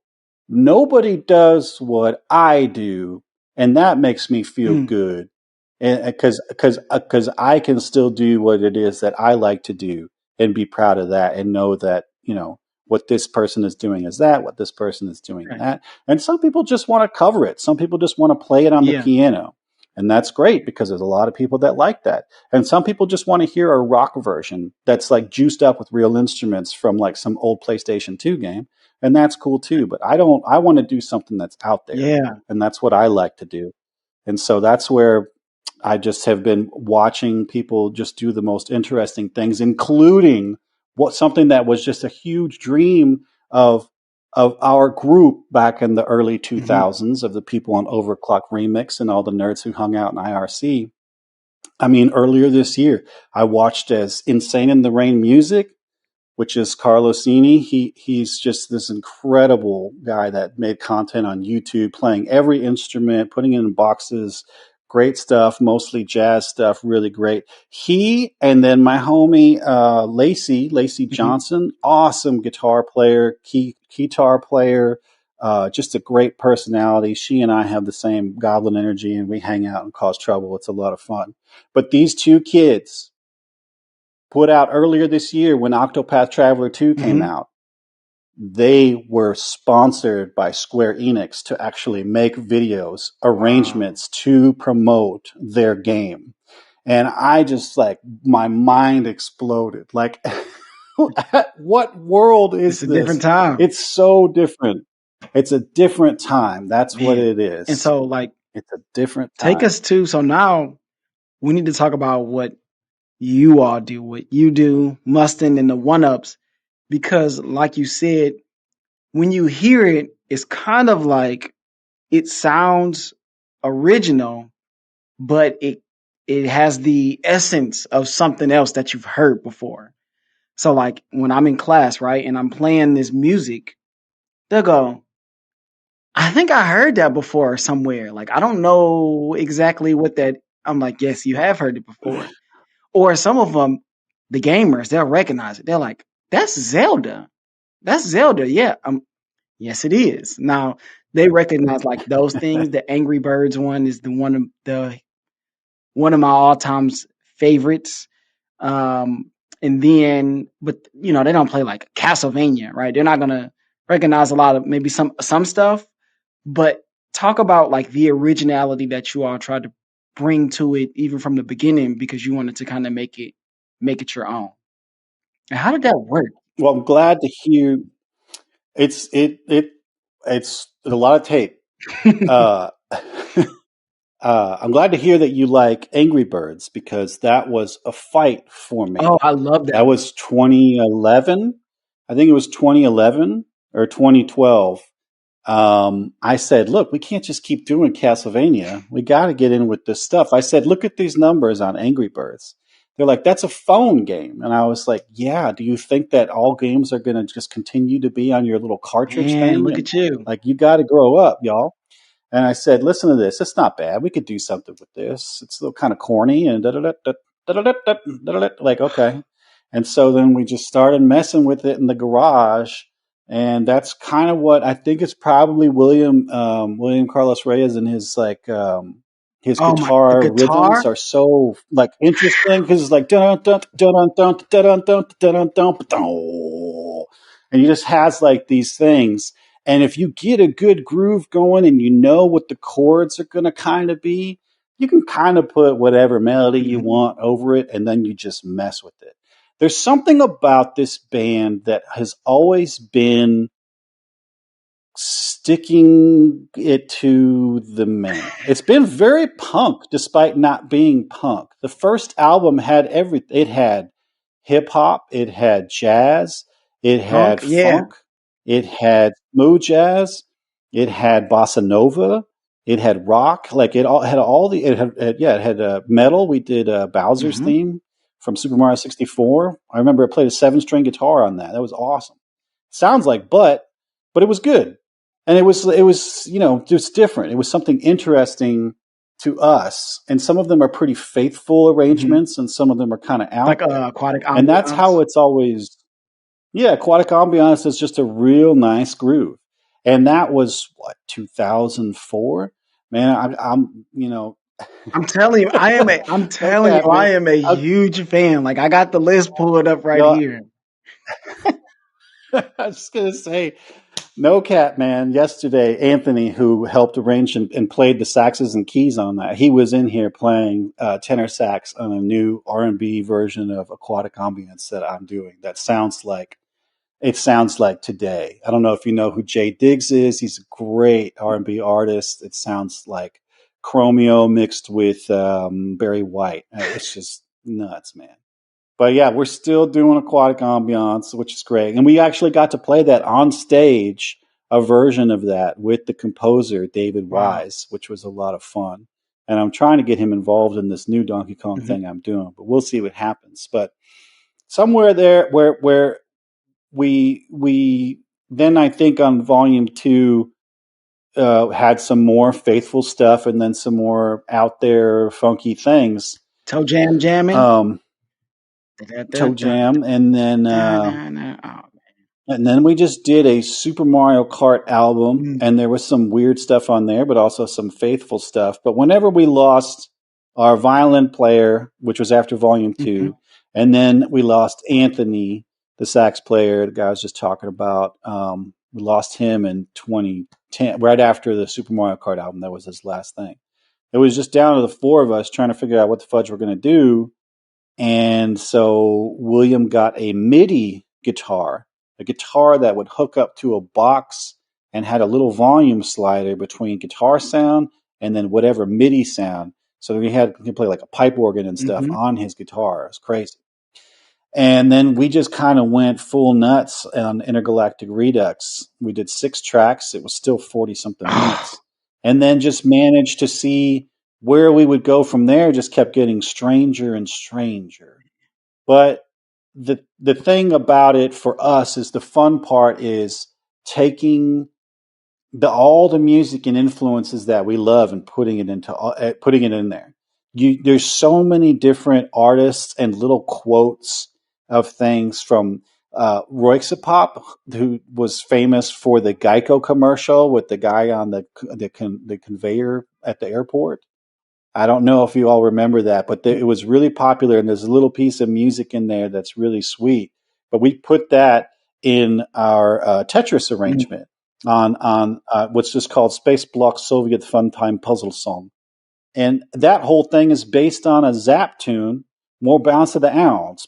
nobody does what I do. And that makes me feel Mm. good. And because I can still do what it is that I like to do. and be proud of that and know that, what this person is doing is that, what this person is doing Right. that. And some people just want to cover it. Some people just want to play it on the Yeah. piano. And that's great because there's a lot of people that like that. And some people just want to hear a rock version that's like juiced up with real instruments from like some old PlayStation 2 game. And that's cool too. But I want to do something that's out there. Yeah. And that's what I like to do. And so that's where I just have been watching people just do the most interesting things, including something that was just a huge dream of our group back in the early Hmm. 2000s of the people on Overclock Remix and all the nerds who hung out in IRC. I mean, earlier this year, I watched as Insane in the Rain Music, which is Carlosini. He's just this incredible guy that made content on YouTube, playing every instrument, putting it in boxes, great stuff, mostly jazz stuff, really great. He and then my homie Lacey Hmm. Johnson, awesome guitar player, guitar player. Just a great personality. She and I have the same goblin energy, and we hang out and cause trouble. It's a lot of fun. But these two kids, put out earlier this year when Octopath Traveler 2 came Hmm. out, they were sponsored by Square Enix to actually make videos, Wow. arrangements to promote their game. And I just like, my mind exploded. Like, what world It's is a different this? time, It's so different. It's a different time. That's what man. it And is. so, like, It's a different take time. us to. So now we need to talk about what you all do, what you do, Mustin and the one ups, because, like you said, when you hear it, it's kind of like it sounds original, but it has the essence of something else that you've heard before. So, like when I'm in class, right, and I'm playing this music, they'll go, I think I heard that before somewhere. Like, I don't know exactly what that. I'm like, yes, you have heard it before. Or some of them, the gamers, they'll recognize it. They're like, that's Zelda. That's Zelda. Yeah. Yes, it is. Now they recognize like those things. The Angry Birds one is the one of my all times favorites. Um, and then, but they don't play like Castlevania, right? They're not gonna recognize a lot of maybe some stuff, but talk about like the originality that you all tried to bring to it, even from the beginning, because you wanted to kind of make it your own. And how did that work? Well, I'm glad to hear it's a lot of tape. Uh, I'm glad to hear that you like Angry Birds because that was a fight for Oh, me. I love that That one. was 2011. I think it was 2011 or 2012. I said, look, we can't just keep doing Castlevania. We got to get in with this stuff. I said, look at these numbers on Angry Birds. They're like, that's a phone game. And I was like, yeah, do you think that all games are going to just continue to be on your little cartridge Man, thing? look And at you. like, you got to grow up, y'all. And I said, listen to this. It's not bad. We could do something with this. It's a little kind of corny and like, okay. And so then we just started messing with it in the garage. And that's kind of what I think is probably William Carlos Reyes and his like, his Oh my, the guitar rhythms guitar. are so like interesting because it's like dun dun dun dun dun dun dun dun dun, and he just has like these things, and if you get a good groove going and you know what the chords are going to kind of be, you can kind of put whatever melody you Hmm. want over it and then you just mess with it. There's something about this band that has always been sticking it to the man. It's been very punk despite not being punk. The first album had everything. It had hip hop, it had jazz, it Punk. had Yeah. funk, it had smooth jazz, it had bossa nova, it had rock. Like it all had all the it had metal. We did Bowser's Hmm. theme from Super Mario 64. I remember I played a 7-string guitar on that. That was awesome. Sounds like but it was good. And it was just different. It was something interesting to us, and some of them are pretty faithful Hmm. arrangements and some of them are kind of Like out there. aquatic And that's ambiance. how it's always. Yeah, aquatic ambiance is just a real nice groove. And that was what, 2004. Man, I'm I'm telling you, I'm No telling cap, you, I man. am a I, huge fan. Like I got the list pulled up right no, here. I was just gonna say, no cap, man. Yesterday, Anthony, who helped arrange and played the saxes and keys on that, he was in here playing tenor sax on a new R&B version of Aquatic Ambience that I'm doing. That sounds like it sounds like today. I don't know if you know who Jay Diggs is. He's a great R&B artist. It sounds like Chromeo mixed with Barry White. It's just nuts, man. But yeah, we're still doing aquatic ambiance, which is great. And we actually got to play that on stage, a version of that with the composer, David Wow. Wise, which was a lot of fun. And I'm trying to get him involved in this new Donkey Kong Hmm. thing I'm doing, but we'll see what happens. But somewhere there where we then I think on volume two had some more faithful stuff and then some more out there funky things. Toe jam jamming. Um, Da, da, da, Toe da, Jam, da, da, da. Oh, and then we just did a Super Mario Kart album, man. and there was some weird stuff on there, but also some faithful stuff. But whenever we lost our violin player, which was after Volume Hmm. Two, and then we lost Anthony, the sax player, the guy I was just talking about. We lost him in 2010, right after the Super Mario Kart album. That was his last thing. It was just down to the four of us trying to figure out what the fudge we're going to do. And so William got a MIDI guitar, a guitar that would hook up to a box and had a little volume slider between guitar sound and then whatever MIDI sound. So he could play like a pipe organ and stuff Hmm. on his guitar. It was crazy. And then we just kind of went full nuts on Intergalactic Redux. We did 6 tracks. It was still 40 something Oh, minutes. And then just managed to see where we would go from there, just kept getting stranger and stranger. But the thing about it for us is the fun part is taking all the music and influences that we love and putting it in there. There's so many different artists and little quotes of things from Royksapop, who was famous for the Geico commercial with the guy on the conveyor at the airport. I don't know if you all remember that, but it was really popular, and there's a little piece of music in there that's really sweet. But we put that in our Tetris mm, arrangement on what's just called Space Block Soviet Funtime Puzzle Song, and that whole thing is based on a Zap tune, More Bounce to the Ounce.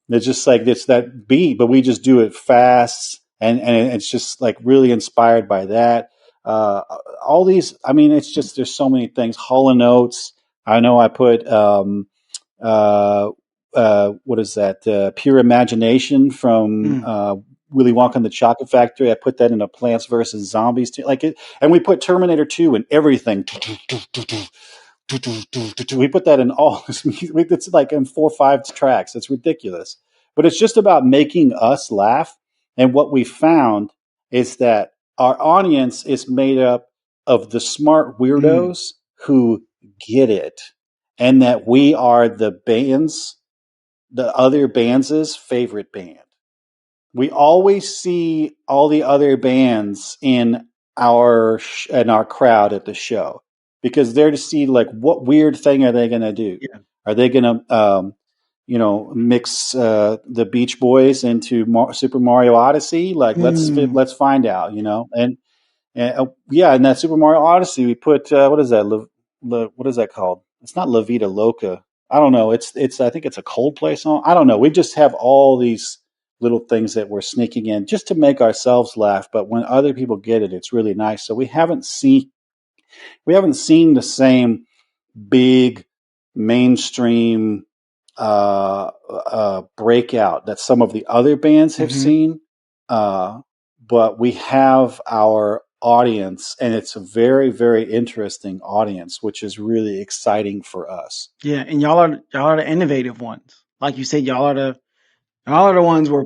It's just like it's that beat, but we just do it fast, and it's just like really inspired by that. Uh, all these, I mean, it's just there's so many things. Hall and Oates. I know I put uh, what is that? Pure Imagination from mm. Willy Wonka and the Chocolate Factory. I put that in a Plants vs Zombies too. Like it, and we put Terminator 2 in everything. We put that in all this music. It's like in 4 or 5 tracks. It's ridiculous. But it's just about making us laugh. And what we found is that our audience is made up of the smart Mm. weirdos who get it. And that we are the other bands' favorite band. We always see all the other bands in our crowd at the show because they're to see like what weird thing are they going to do? Yeah. Are they going to mix the Beach Boys into Super Mario Odyssey? Like Mm. let's find out, and yeah, in that Super Mario Odyssey, we put what is that? What is that called? It's not La Vida Loca. I don't know. It's I think it's a Coldplay song. I don't know. We just have all these little things that we're sneaking in just to make ourselves laugh. But when other people get it, it's really nice. So we haven't seen the same big mainstream breakout that some of the other bands have Hmm. seen. Uh, but we have our audience, and it's a very, very interesting audience, which is really exciting for us. Yeah, and y'all are the innovative ones. Like you said, y'all are the ones where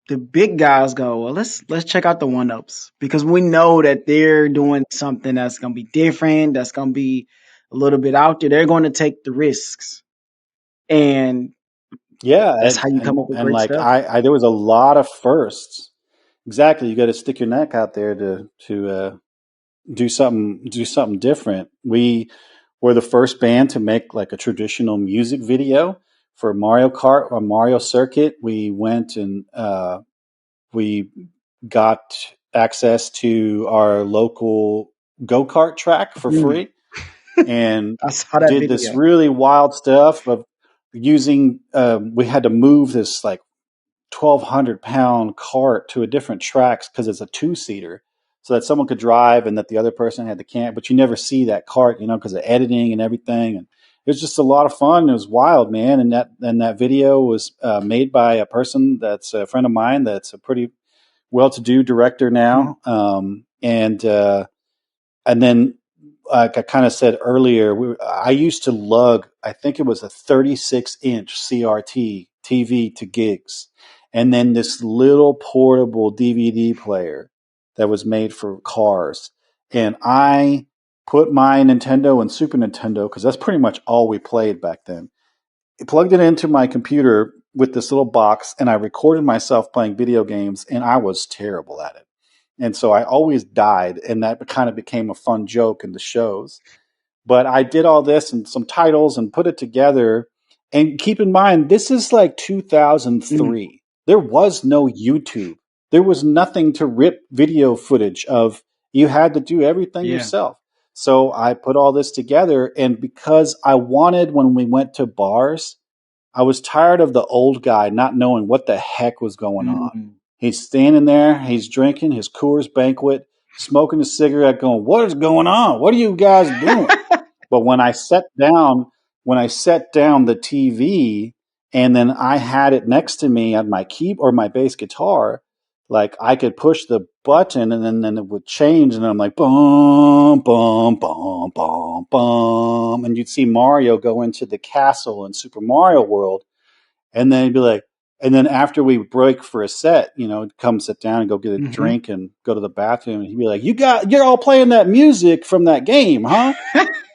the big guys go. Well, let's check out the one ups because we know that they're doing something that's gonna be different. That's gonna be a little bit out there. They're going to take the risks, and Yeah, that's how you come up with and great like stuff. there was a lot of firsts. Exactly, you got to stick your neck out there to do something different. We were the first band to make like a traditional music video for Mario Kart or Mario Circuit. We went and we got access to our local go-kart track for Mm. free and I saw that did this video. really wild stuff of using we had to move this like 1,200-pound cart to a different tracks because it's a two-seater so that someone could drive and that the other person had the camp, but you never see that cart, because of editing and everything. And it was just a lot of fun. It was wild, man. And that video was made by a person that's a friend of mine that's a pretty well-to-do director Mm. now. And then, like I kind of said earlier, I used to lug, I think it was a 36-inch CRT TV to gigs, and then this little portable DVD player that was made for cars. And I put my Nintendo and Super Nintendo, because that's pretty much all we played back then, plugged it into my computer with this little box, and I recorded myself playing video games, and I was terrible at it. And so I always died, and that kind of became a fun joke in the shows. But I did all this and some titles and put it together. And keep in mind, this is like Mm. 2003. There was no YouTube. There was nothing to rip video footage of. You had to do everything Yeah. yourself. So I put all this together. And because I wanted, when we went to bars, I was tired of the old guy not knowing what the heck was going on. Mm. He's standing there, he's drinking his Coors Banquet, smoking a cigarette, going, "What is going on? What are you guys doing?" But when I set down the TV and then I had it next to me on my key or my bass guitar, like I could push the button and then it would change and I'm like boom, boom, boom, boom, boom. And you'd see Mario go into the castle in Super Mario World, and then he'd be like, and then after we break for a set, come sit down and go get a Hmm. drink and go to the bathroom. And he'd be like, you're all playing that music from that game, huh?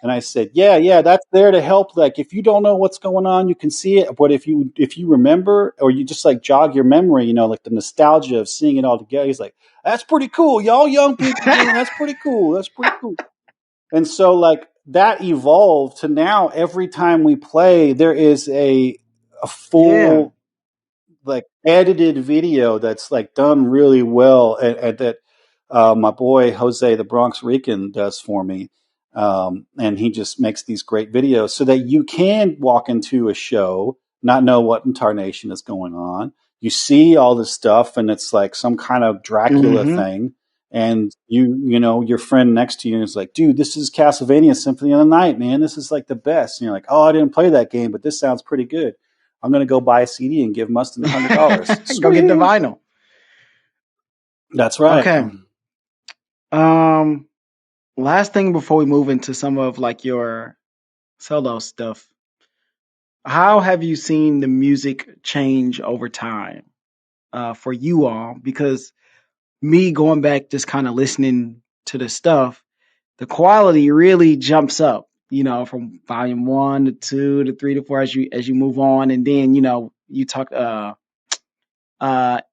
And I said, yeah, that's there to help. Like, if you don't know what's going on, you can see it. But if you remember, or you just like jog your memory, like the nostalgia of seeing it all together. He's like, that's pretty cool. Y'all young people doing that's pretty cool. That's pretty cool. And so like that evolved to now every time we play, there is a Yeah. full like edited video that's like done really well, and that my boy Jose the Bronx Rican does for me. And he just makes these great videos so that you can walk into a show, not know what in tarnation is going on. You see all this stuff, and it's like some kind of Dracula Hmm. thing. And your friend next to you is like, dude, this is Castlevania Symphony of the Night, man. This is like the best. And you're like, oh, I didn't play that game, but this sounds pretty good. I'm going to go buy a CD and give Mustin $100. Go get the Sweet. vinyl. That's right. Okay. Um, Last thing before we move into some of like your solo stuff. How have you seen the music change over time for you all? Because me going back, just kind of listening to the stuff, the quality really jumps up. From volume 1 to 2 to 3 to 4 as you move on, and then you talk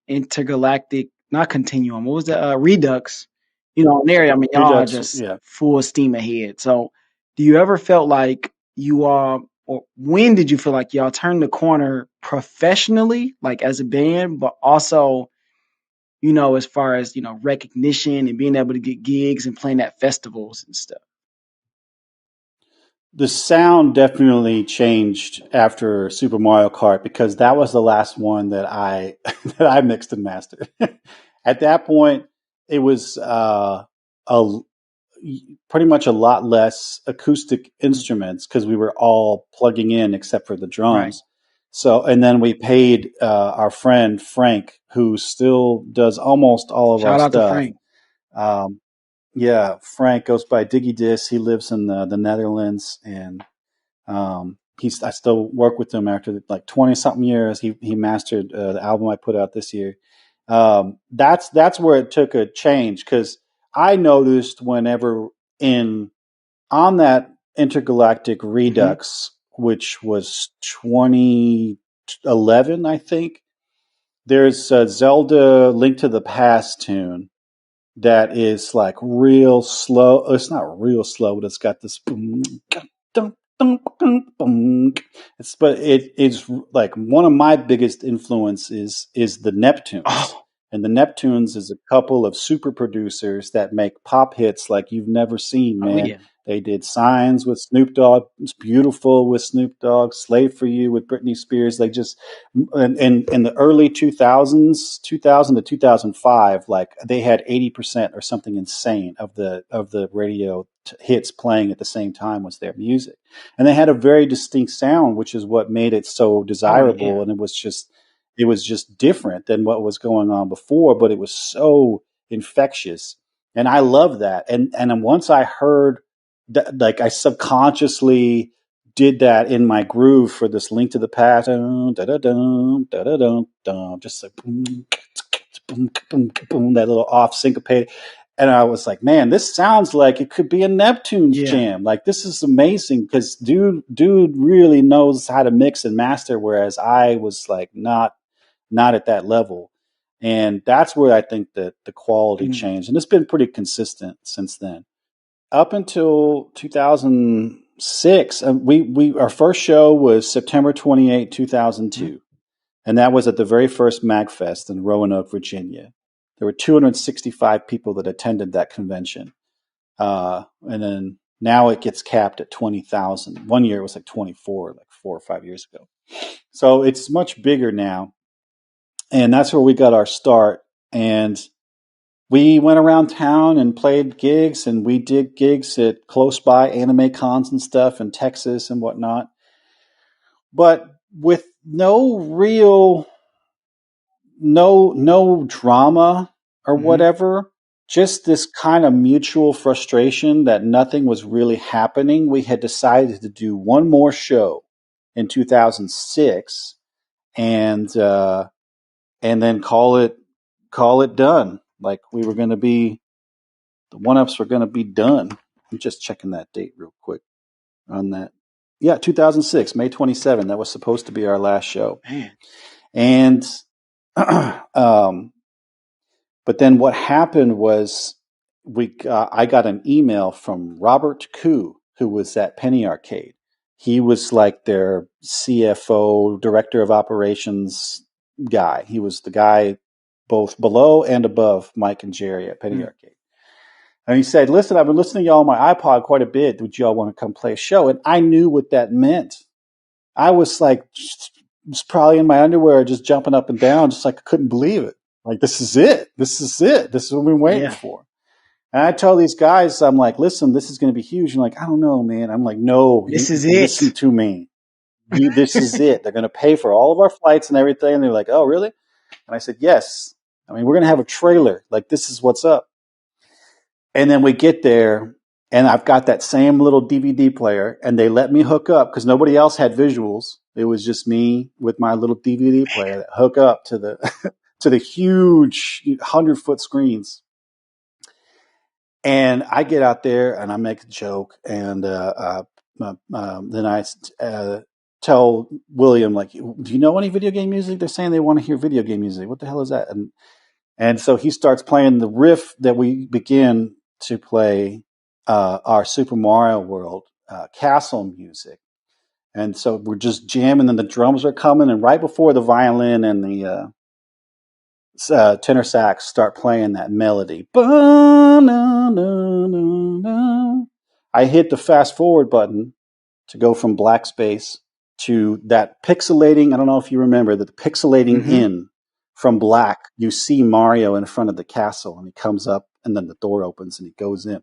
intergalactic, not continuum. What was the Redux? An area. I mean, y'all are Redux. just Yeah. full steam ahead. So, do you ever felt like you are, or when did you feel like y'all turned the corner professionally, like as a band, but also, as far as recognition and being able to get gigs and playing at festivals and stuff? The sound definitely changed after Super Mario Kart because that was the last one that I that I mixed and mastered. At that point, it was a pretty much a lot less acoustic instruments because we were all plugging in except for the Right. drums. So, and then we paid our friend Frank, who still does almost all of our Shout out to stuff. Frank. Um, yeah, Frank goes by Diggy Dis. He lives in the Netherlands, and I still work with him after like 20 something years. He mastered the album I put out this year. That's where it took a change because I noticed whenever in on that intergalactic Hmm. Redux, which was 2011, I think. There's a Zelda Link to the Past tune that is like real slow. It's not real slow, but it's got this boom, dum, dum, dum, boom. But it's like one of my biggest influences is the Neptunes. Oh, And the Neptunes is a couple of super producers that make pop hits like you've never seen, oh man. yeah. They did Signs with Snoop Dogg, It's Beautiful with Snoop Dogg, Slave for You with Britney Spears. Like just in the early 2000s, 2000 to 2005, like they had 80% or something insane of the radio hits playing at the same time was their music. And they had a very distinct sound, which is what made it so Oh desirable. yeah. And it was just different than what was going on before, but it was so infectious. And I love that. And then once I heard that, like I subconsciously did that in my groove for this Link to the Past, just like boom, boom, boom, boom, that little off syncopated. And I was like, man, this sounds like it could be a Neptune's Yeah. jam. Like this is amazing because dude really knows how to mix and master, whereas I was like not at that level. And that's where I think that the quality Mm, changed. And it's been pretty consistent since then. Up until 2006, we our first show was September 28, mm, 2002. And that was at the very first MagFest in Roanoke, Virginia. There were 265 people that attended that convention. And then now it gets capped at 20,000. One year it was like 24, like 4 or 5 years ago. So it's much bigger now. And that's where we got our start. And we went around town and played gigs, and we did gigs at close by anime cons and stuff in Texas and whatnot. But with no drama or mm-hmm. whatever, just this kind of mutual frustration that nothing was really happening. We had decided to do one more show in 2006, and then call it done. Like we were going to be the one ups were going to be done. I'm just checking that date real quick on that. Yeah, 2006, May 27. That was supposed to be our last show, Man. and um, but then what happened was I got an email from Robert Koo, who was at Penny Arcade. He was like their CFO, director of operations guy. He was the guy both below and above Mike and Jerry at Penny Mm. Arcade. And he said, "Listen, I've been listening to y'all on my iPod quite a bit. Would y'all want to come play a show?" And I knew what that meant. I was like, was probably in my underwear, just jumping up and down, just like I couldn't believe it. Like, this is it. This is it. This is what we've been waiting Yeah. for. And I tell these guys, I'm like, listen, this is going to be huge. I'm like, I don't know, man. I'm like, no, This you is listen it. to me. This is it. They're going to pay for all of our flights and everything. And they're like, oh, really? And I said, yes. I mean, we're going to have a trailer. Like, this is what's up. And then we get there, and I've got that same little DVD player, and they let me hook up because nobody else had visuals. It was just me with my little DVD player that hook up to the to the huge 100-foot screens. And I get out there and I make a joke, and then I tell William, like, do you know any video game music? They're saying they want to hear video game music. What the hell is that? And so he starts playing the riff that we begin to play our Super Mario World castle music. And so we're just jamming, and the drums are coming, and right before the violin and the tenor sax start playing that melody, I hit the fast forward button to go from black space to that pixelating. I don't know if you remember that the pixelating Mm-hmm. in from black, you see Mario in front of the castle, and he comes up, and then the door opens and he goes in.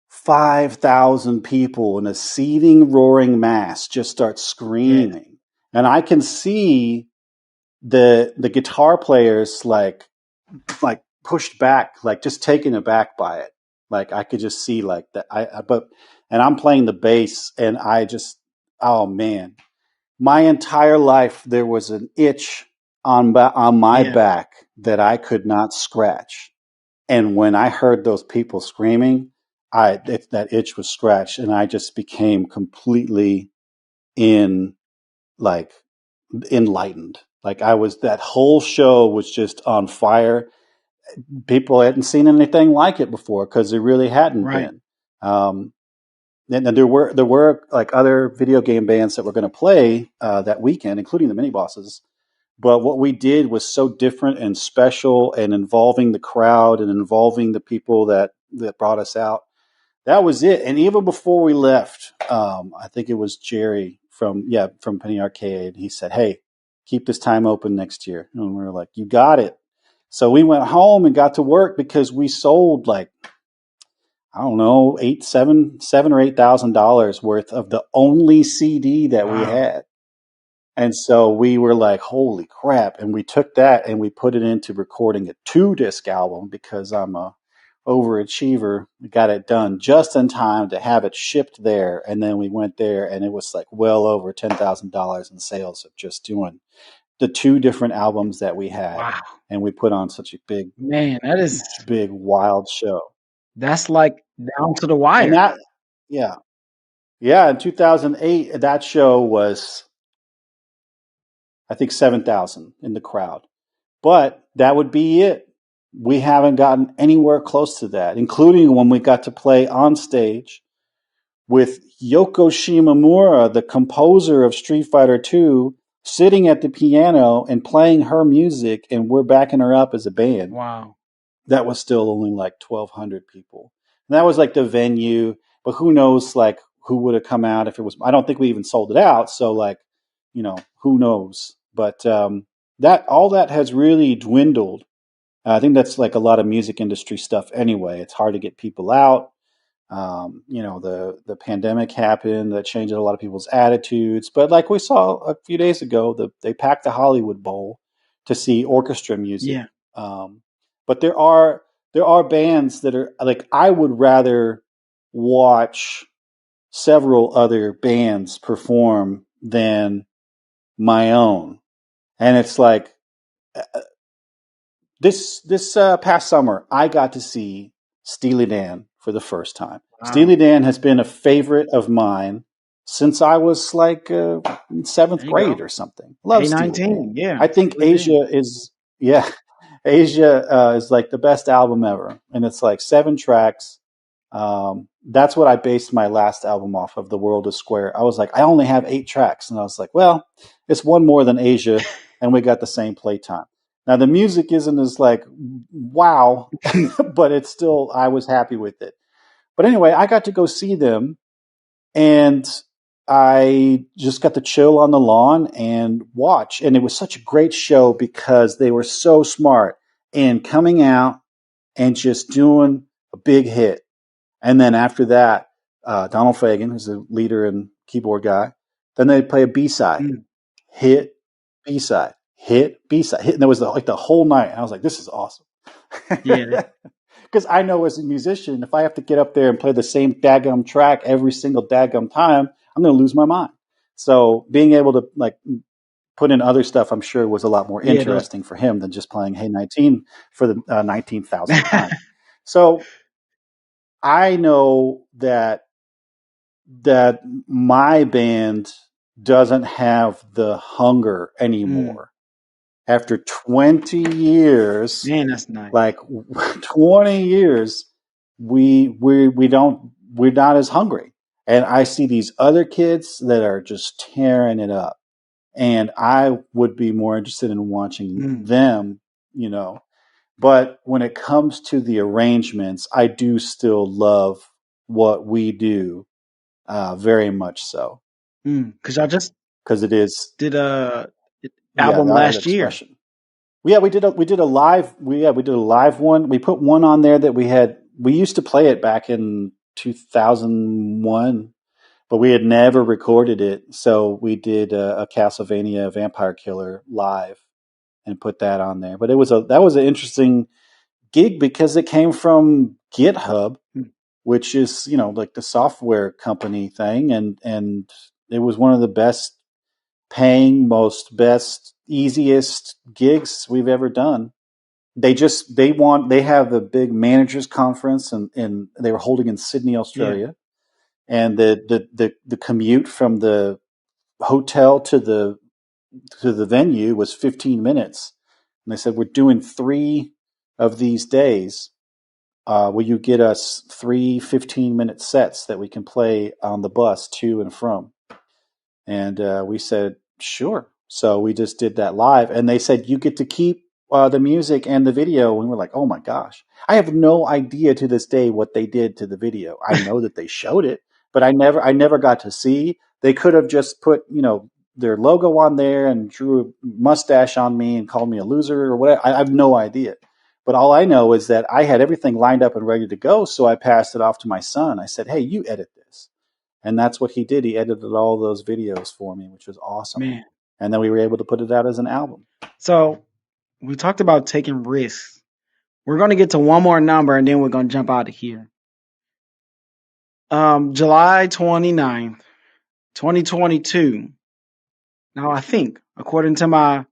5,000 people in a seething, roaring mass just start Yeah. screaming. And I can see the guitar players like pushed back, like just taken aback by it. Like I could just see like that. And I'm playing the bass, and I just, oh man, my entire life there was an itch on my Yeah. back that I could not scratch. And when I heard those people screaming, that itch was scratched, and I just became completely in like enlightened. Like I was, that whole show was just on fire. people hadn't seen anything like it before because there really hadn't Right. been. Um, and there were like other video game bands that were going to play that weekend, including the mini bosses. But what we did was so different and special, and involving the crowd and involving the people that brought us out. That was it. And even before we left, I think it was Jerry from Penny Arcade. He said, "Hey, keep this time open next year." And we were like, "You got it." So we went home and got to work because we sold like, I don't know, seven or $8,000 worth of the only CD that we Wow. had. And so we were like, holy crap. And we took that and we put it into recording a 2-disc album because I'm a overachiever. We got it done just in time to have it shipped there. And then we went there and it was like well over $10,000 in sales of just doing the 2 different albums that we had. Wow. And we put on such a Man, that is big, wild show. that's like down to the And wire. that, yeah. Yeah. In 2008, that show was, I think, 7,000 in the crowd. But that would be it. We haven't gotten anywhere close to that, including when we got to play on stage with Yoko Shimomura, the composer of Street Fighter II, sitting at the piano and playing her music, and we're backing her up as a band. Wow. That was still only like 1,200 people. And that was like the venue, but who knows like who would have come out if it was. I don't think we even sold it out. So like, who knows? But that all that has really dwindled. I think that's like a lot of music industry stuff anyway. It's hard to get people out. The pandemic happened that changed a lot of people's attitudes. But like we saw a few days ago, they packed the Hollywood Bowl to see orchestra music. Yeah. Um, but there are bands that are like, I would rather watch several other bands perform than my own. And it's like this past summer, I got to see Steely Dan for the first time. Wow. Steely Dan has been a favorite of mine since I was like in There seventh you go. grade or something. Love Steely Dan. A19. Yeah. I think Steely Dan. Asia is, yeah, Asia is like the best album ever, and it's like 7 tracks. That's what I based my last album off of. The World is Square. I was like, I only have 8 tracks, and I was like, well, it's one more than Asia, and we got the same playtime. Now the music isn't as like wow, but it's still, I was happy with it. But anyway, I got to go see them, and I just got to chill on the lawn and watch. And it was such a great show because they were so smart in coming out and just doing a big hit. And then after that, Donald Fagen, who's the leader and keyboard guy, then they play a B side, Mm. hit, B side, hit, B side, hit. And there was like the whole night. I was like, this is awesome. Yeah. Because I know as a musician, if I have to get up there and play the same daggum track every single daggum time, I'm going to lose my mind. So being able to like put in other stuff, I'm sure was a lot more Yeah. Those. interesting for him than just playing Hey 19 for the 19,000th time. So I know that my band doesn't have the hunger Mm. anymore. After 20 years, Man, that's nice. like 20 years, we're not as hungry. And I see these other kids that are just tearing it up. And I would be more interested in watching Mm. them. But when it comes to the arrangements, I do still love what we do, very much so, Because y'all just because it is, did a yeah, album that last year. expression. Yeah, we did a live we did a live one. We put one on there that we used to play it back in 2001, but we had never recorded it. So we did a Castlevania Vampire Killer live and put that on there. But that was an interesting gig because it came from GitHub, Mm. which is, like the software company thing, and it was one of the best paying, most easiest gigs we've ever done. They have the big managers conference, and they were holding in Sydney, Yeah. Australia, and the commute from the hotel to the venue was 15 minutes. And they said, we're doing 3 of these days, will you get us 3 15-minute sets that we can play on the bus to and from? And we said, sure. So we just did that live. And they said, you get to keep the music and the video. And we're like, oh my gosh. I have no idea to this day what they did to the video. I know that they showed it, but I never got to see. They could have just put, their logo on there and drew a mustache on me and called me a loser or whatever. I have no idea. But all I know is that I had everything lined up and ready to go. So I passed it off to my son. I said, hey, you edit this. And that's what he did. He edited all those videos for me, which was awesome. Man. And then we were able to put it out as an album. So we talked about taking risks. We're going to get to one more number and then we're going to jump out of here. July 29th, 2022. Now, I think, according to my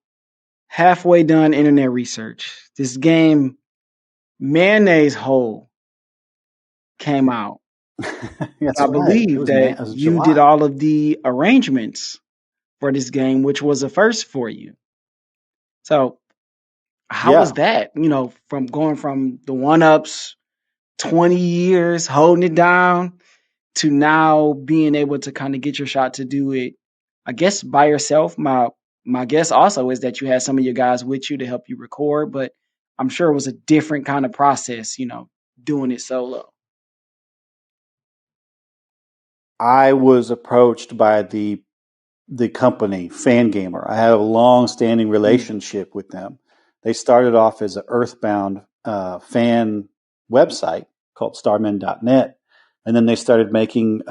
halfway done internet research, this game, Mayonnaise Hole, came out. That's I right. believe that it was you July. did all of the arrangements for this game, which was a first for you. So, how Yeah. was that? From going from the 1UPs, 20 years holding it down, to now being able to kind of get your shot to do it, I guess, by yourself. My guess also is that you had some of your guys with you to help you record, but I'm sure it was a different kind of process, doing it solo. I was approached by the company Fangamer. I had a long-standing relationship with them. They started off as an Earthbound fan website called starmen.net, and then they started making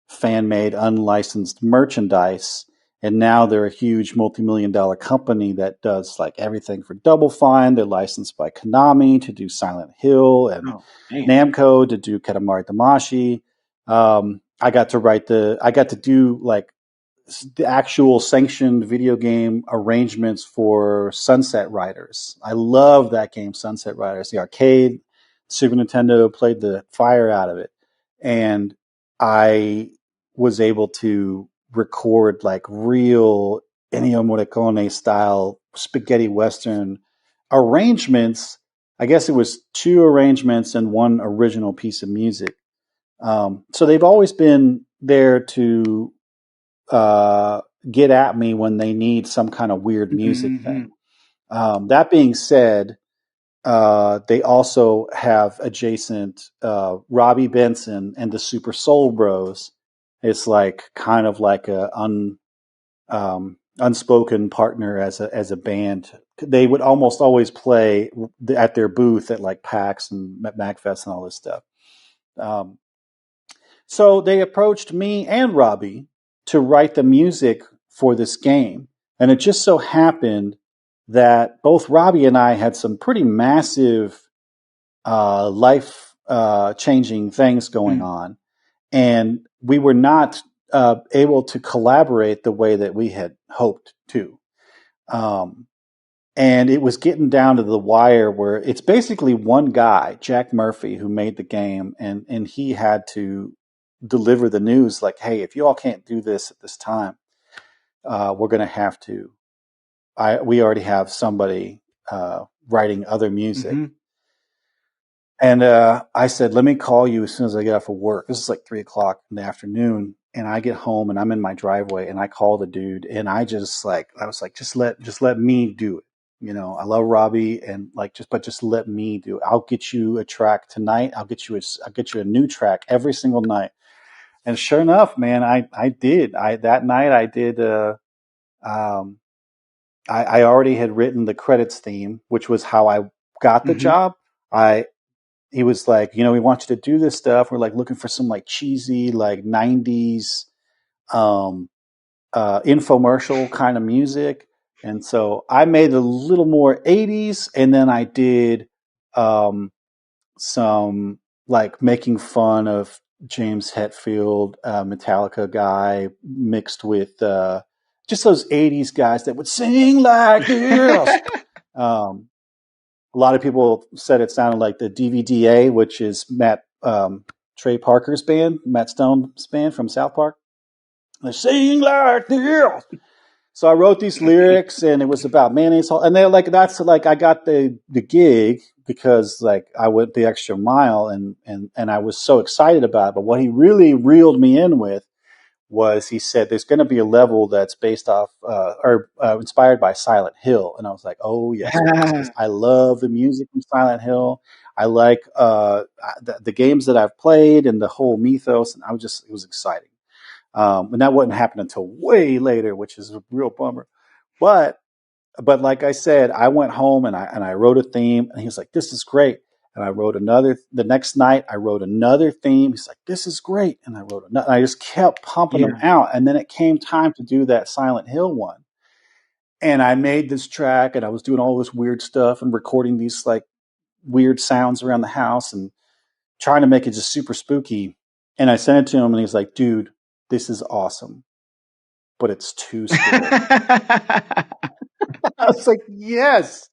fan-made unlicensed merchandise, and now they're a huge multi-million-dollar company that does like everything for Double Fine. They're licensed by Konami to do Silent Hill and Oh, man. Namco to do Katamari Damacy. I got to do like the actual sanctioned video game arrangements for Sunset Riders. I love that game, Sunset Riders. The arcade, Super Nintendo, played the fire out of it. And I was able to record like real Ennio Morricone style spaghetti Western arrangements. I guess it was 2 arrangements and 1 original piece of music. So they've always been there to get at me when they need some kind of weird music thing. That being said, they also have adjacent Robbie Benson and the Super Soul Bros. It's like kind of like a unspoken partner as a band. They would almost always play at their booth at like PAX and MagFest and all this stuff. So they approached me and Robbie to write the music for this game. And it just so happened that both Robbie and I had some pretty massive life changing things going on. And we were not able to collaborate the way that we had hoped to. And it was getting down to the wire where it's basically one guy, Jack Murphy, who made the game, and he had to deliver the news like, hey, if you all can't do this at this time, we're going to have to. We already have somebody writing other music. And I said, let me call you as soon as I get off of work. This is like 3:00 in the afternoon. And I get home and I'm in my driveway and I call the dude and I was like, just let me do it. I love Robbie and just let me do it. I'll get you a track tonight. I'll get you a new track every single night. And sure enough, man, I did. That night I did. I already had written the credits theme, which was how I got the job. He was like, we want you to do this stuff. We're like looking for some like cheesy like 90s infomercial kind of music. And so I made a little more 80s, and then I did some like making fun of James Hetfield, Metallica guy, mixed with just those 80s guys that would sing like this. A lot of people said it sounded like the DVDA, which is Trey Parker's band, Matt Stone's band from South Park. They sing like this. So I wrote these lyrics, and it was about mayonnaise. And they're like, that's like I got the gig because like I went the extra mile, and I was so excited about it. But what he really reeled me in with was he said there's going to be a level that's based off or inspired by Silent Hill, and I was like, oh yes, please, because I love the music from Silent Hill. I like the games that I've played and the whole mythos, and I was just it was exciting. And that wouldn't happen until way later, which is a real bummer. But but like I said, I went home and I wrote a theme, and he was like, "This is great." And I wrote another. The next night, I wrote another theme. He's like, "This is great," and I wrote another. I just kept pumping them Yeah. out, and then it came time to do that Silent Hill one, and I made this track, and I was doing all this weird stuff and recording these like weird sounds around the house and trying to make it just super spooky. And I sent it to him, and he's like, "Dude, this is awesome, but it's too scary." I was like, "Yes."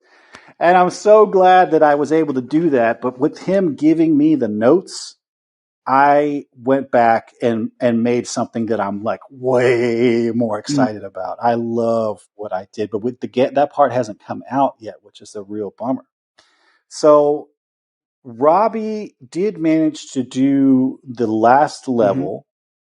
And I'm so glad that I was able to do that. But with him giving me the notes, I went back and made something that I'm like way more Mm, excited about. I love what I did, but with the get that part hasn't come out yet, which is a real bummer. So Robbie did manage to do the last mhm, level,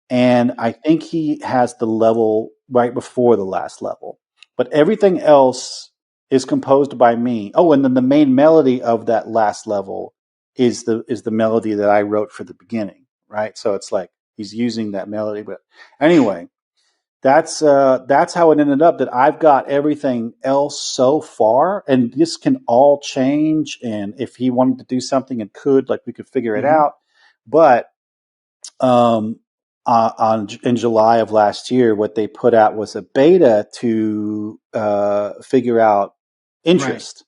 and I think he has the level right before the last level. But everything else is composed by me. Oh, and then the main melody of that last level is the melody that I wrote for the beginning, right? So it's like he's using that melody. But anyway, that's how it ended up. That I've got everything else so far, and this can all change. And if he wanted to do something, it could. Like we could figure it mhm, out. But um, on in July of last year, what they put out was a beta to figure out right. interest,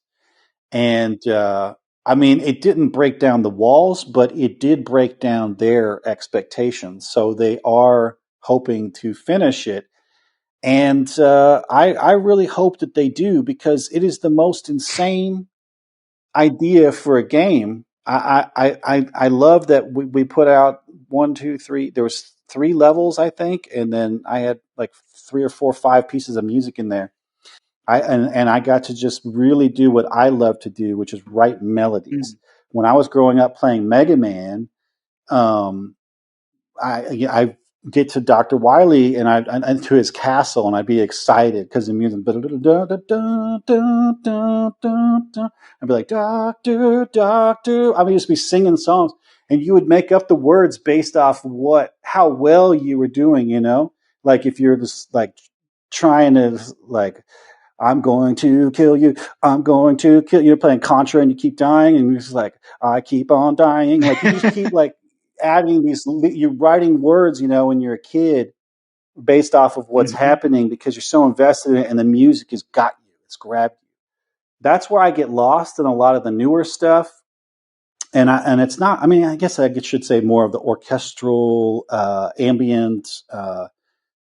and I mean, it didn't break down the walls, but it did break down their expectations. So they are hoping to finish it, and I really hope that they do because it is the most insane idea for a game. I love that we put out one, two, three. There was three levels, I think, and then I had like three or four, five pieces of music in there. And I got to just really do what I love to do, which is write melodies. Mm, When I was growing up playing Mega Man, um, I get to Dr. Wiley and to his castle, and I'd be excited because the music. I'd be like, Doctor, Doctor. I would just be singing songs, and you would make up the words based off how well you were doing. Like if you're just like trying to like I'm going to kill you. I'm going to kill you. You're playing Contra and you keep dying, and you're just like, I keep on dying. Like you just keep like adding you're writing words, when you're a kid based off of what's mhm, happening because you're so invested in it and the music has got you. It's grabbed you. That's where I get lost in a lot of the newer stuff. And it's not, I mean, I guess I should say more of the orchestral, ambient,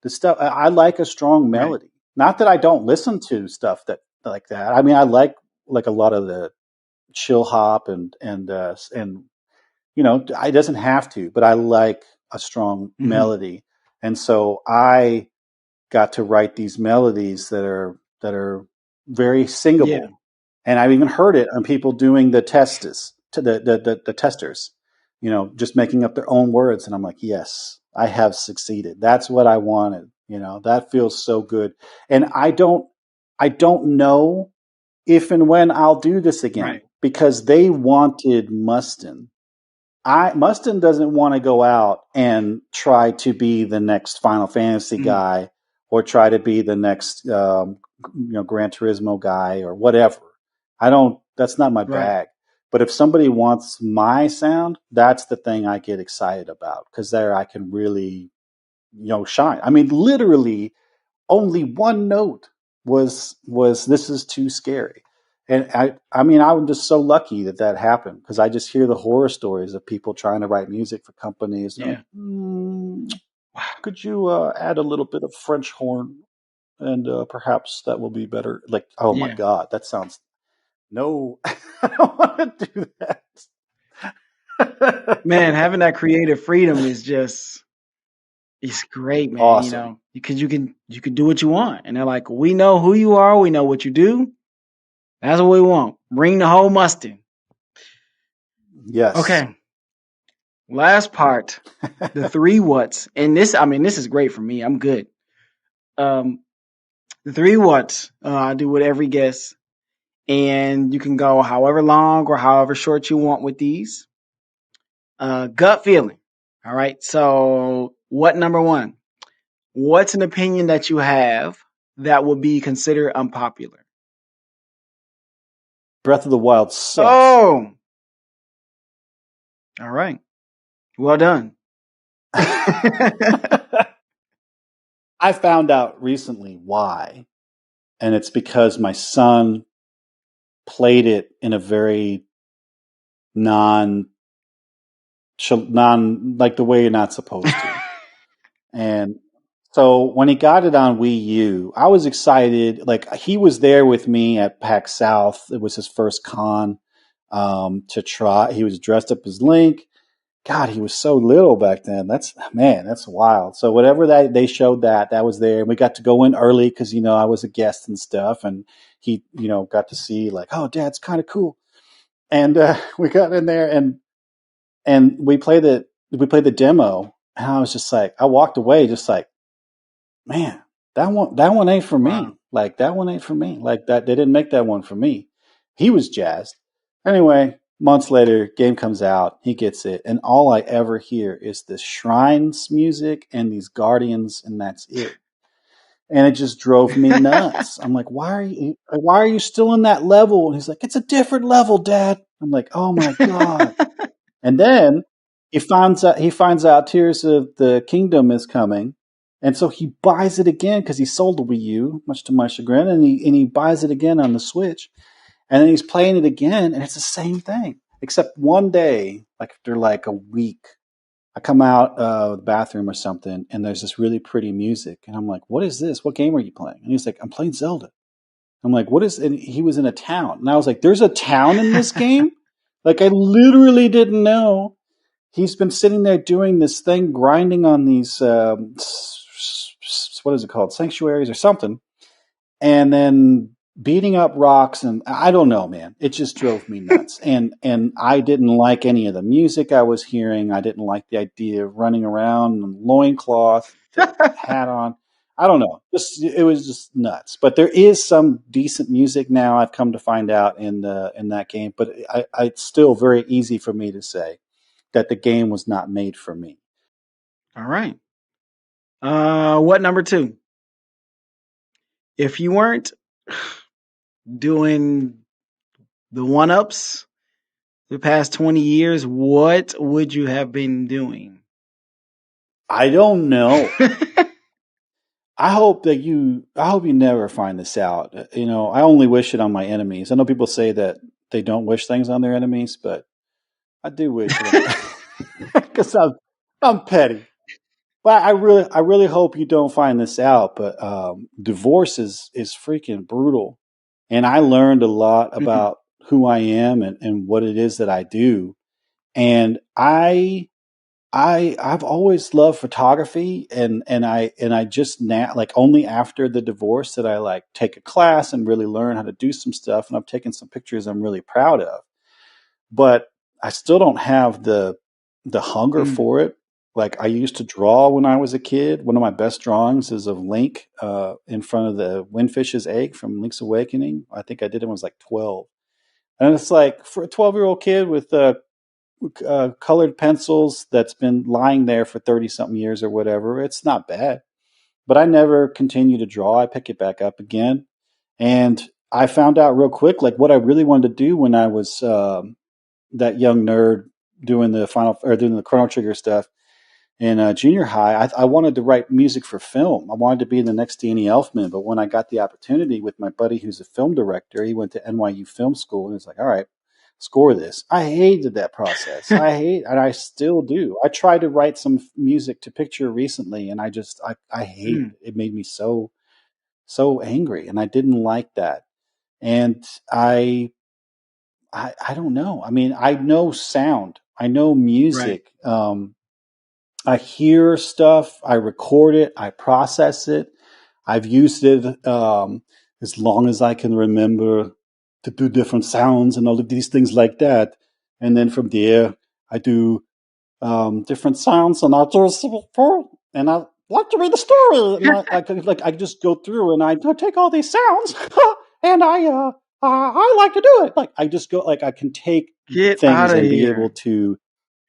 the stuff I like a strong right. melody. Not that I don't listen to stuff that like that. I mean, I like a lot of the chill hop and it doesn't have to, but I like a strong Mhm, melody, and so I got to write these melodies that are very yeah. singable, and I've even heard it on people doing the tests to the testers, just making up their own words, and I'm like, yes, I have succeeded. That's what I wanted. That feels so good, and I don't know if and when I'll do this again Right. because they wanted Mustin. Mustin doesn't want to go out and try to be the next Final Fantasy Mm, guy or try to be the next Gran Turismo guy or whatever. I don't. That's not my right. bag. But if somebody wants my sound, that's the thing I get excited about because there I can really shine. I mean, literally, only one note was this is too scary, and I mean I'm just so lucky that happened because I just hear the horror stories of people trying to write music for companies and they're like, Yeah. could you add a little bit of French horn and perhaps that will be better. Like, oh my Yeah. god, that sounds no. I don't want to do Man, that. having that creative freedom is just It's great, man. You Awesome. know, because you can do what you want, and they're like, we know who you are, we know what you do. That's what we want. Bring the whole Mustin. Yes. Okay, last part, the three whats, and this, I mean, this is great for me. I'm good. Um, the three whats. I do with every guest, and you can go however long or however short you want with these. Gut feeling. All right. So, what number one? What's an opinion that you have that would be considered unpopular? Breath of the Wild sucks. Oh, all right. Well done. I found out recently why, and it's because my son played it in a very non non like the way you're not supposed to. And so when he got it on Wii U, I was excited. Like he was there with me at PAX South. It was his first con to try. He was dressed up as Link. God, he was so little back then. That's man, that's wild. So whatever that they showed that was there, and we got to go in early because I was a guest and stuff, and he got to see like, oh, Dad's kind of cool, and we got in there and we played the demo, and I was just like, I walked away just like, man, that one ain't for Wow. me. Like that one ain't for me. Like that they didn't make that one for me. He was jazzed. Anyway, months later, game comes out, he gets it, and all I ever hear is the shrines music and these guardians, and that's it. And it just drove me nuts. I'm like, why are you still in that level? And he's like, it's a different level, Dad. I'm like, oh my God. And then he finds out Tears of the Kingdom is coming, and so he buys it again because he sold the Wii U, much to my chagrin, and he buys it again on the Switch, and then he's playing it again, and it's the same thing. Except one day, like after like a week, I come out of the bathroom or something, and there's this really pretty music, and I'm like, "What is this? What game are you playing?" And he's like, "I'm playing Zelda." I'm like, "What is?" And he was in a town, and I was like, "There's a town in this game." Like I literally didn't know he's been sitting there doing this thing, grinding on these what is it called, sanctuaries or something, and then beating up rocks, and I don't know, man. It just drove me nuts, and I didn't like any of the music I was hearing. I didn't like the idea of running around in loincloth, the hat on. I don't know. It was just nuts. But there is some decent music now. I've come to find out in that game. But it's still very easy for me to say that the game was not made for me. All right. What number two? If you weren't doing the one ups the past 20 years, what would you have been doing? I don't know. I hope you never find this out. I only wish it on my enemies. I know people say that they don't wish things on their enemies, but I do wish it on because I'm petty. But I really hope you don't find this out. But divorce is freaking brutal, and I learned a lot Mhm. about who I am and what it is that I do. And I've always loved photography, and I just now, like, only after the divorce that I like take a class and really learn how to do some stuff, and I've taken some pictures I'm really proud of. But I still don't have the hunger Mm. for it. Like I used to draw when I was a kid. One of my best drawings is of Link in front of the Windfish's egg from Link's Awakening. I think I did it when I was like 12. And it's like for a 12-year-old kid with colored pencils that's been lying there for 30 something years or whatever, it's not bad. But I never continue to draw. I pick it back up again. And I found out real quick, like what I really wanted to do when I was that young nerd doing the Chrono Trigger stuff in junior high. I wanted to write music for film. I wanted to be the next Danny Elfman. But when I got the opportunity with my buddy who's a film director, he went to NYU Film School, and he's like, all right, score this. I hated that process. And I still do. I tried to write some music to picture recently, and I hated Mm. it. It made me so angry, and I didn't like that. And I don't know. I mean, I know sound. I know Right. music. I hear stuff, I record it, I process it. I've used it as long as I can remember to do different sounds and all of these things like that. And then from there, I do different sounds, and and I like to read the story, and I just go through and I take all these sounds, and I like to do it. Like I just go like I can take Get out things of and be able here. to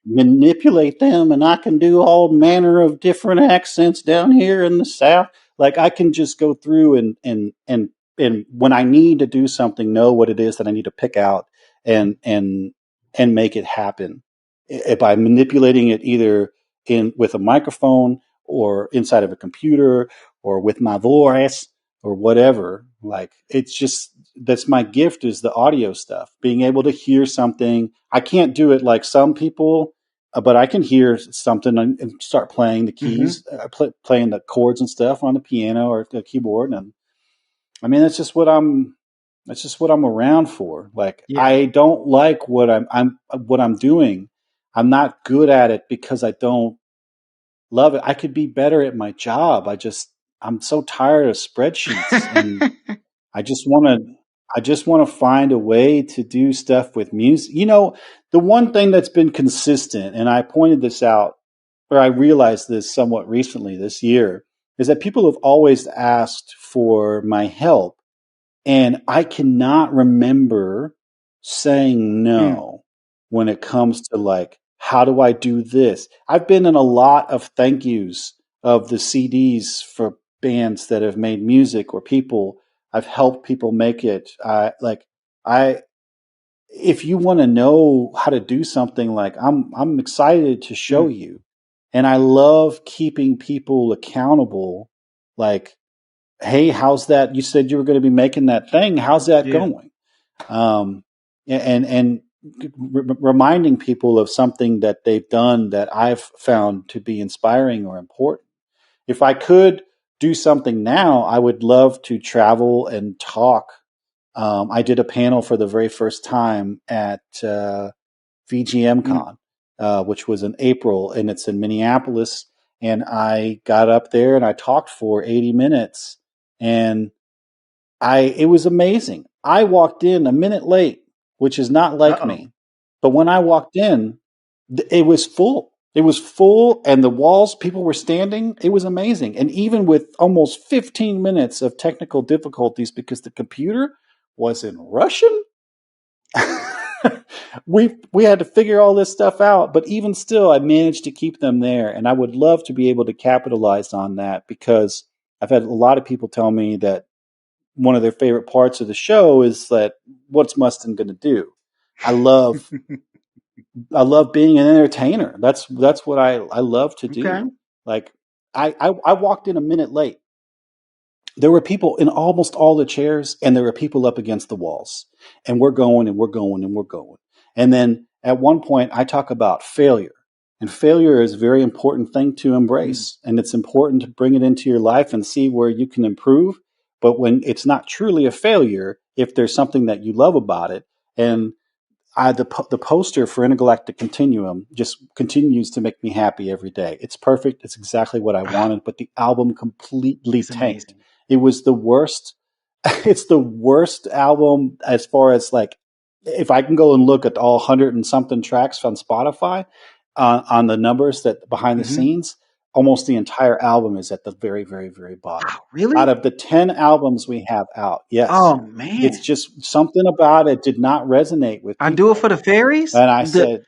manipulate them, and I can do all manner of different accents down here in the South. Like I can just go through and when I need to do something, know what it is that I need to pick out and and make it happen by manipulating it either in with a microphone or inside of a computer or with my voice or whatever. Like it's just that's my gift is the audio stuff, being able to hear something. I can't do it like some people, but I can hear something and start playing the Hmm. keys, playing the chords and stuff on the piano or the keyboard. And I mean, that's just what I'm around for. Like, Yeah. I don't like what I'm doing. I'm not good at it because I don't love it. I could be better at my job. I'm so tired of spreadsheets and I just want to I just want to find a way to do stuff with music. You know, the one thing that's been consistent, and I pointed this out, or I realized this somewhat recently this year, is that people have always asked for my help, and I cannot remember saying Mm, no when it comes to like, how do I do this? I've been in a lot of thank yous of the CDs for bands that have made music or people. I've helped people make it. I, if you want to know how to do something, like I'm excited to show mm, you. And I love keeping people accountable. Like, hey, how's that? You said you were going to be making that thing. How's that yeah. going? Um, and reminding people of something that they've done that I've found to be inspiring or important. If I could do something now, I would love to travel and talk. I did a panel for the very first time at Mm, VGMCon, which was in April, and it's in Minneapolis. And I got up there and I talked for 80 minutes, and it was amazing. I walked in a minute late, which is not like uh-oh. me. But when I walked in, it was full. It was full, and the walls, people were standing. It was amazing. And even with almost 15 minutes of technical difficulties because the computer was in Russian, we had to figure all this stuff out. But even still, I managed to keep them there. And I would love to be able to capitalize on that because I've had a lot of people tell me that one of their favorite parts of the show is that what's Mustin going to do? I love I love being an entertainer. That's what I love to Okay. do. Like I walked in a minute late. There were people in almost all the chairs, and there were people up against the walls. And we're going and we're going and we're going. And then at one point, I talk about failure. And failure is a very important thing to Mm, embrace. And it's important to bring it into your life and see where you can improve. But when it's not truly a failure, if there's something that you love about it, and the poster for Intergalactic Continuum just continues to make me happy every day. It's perfect. It's exactly what I ah, wanted, but the album completely it's tanked. amazing. It was the worst. It's the worst album as far as like, if I can go and look at all 100 and something tracks on Spotify on the numbers that behind the Hmm. scenes, almost the entire album is at the very, very, very bottom. Wow, Out really? of the 10 albums we have out, yes, Oh it's man. just something about it did not resonate with I do it people. for the fairies. And I The said,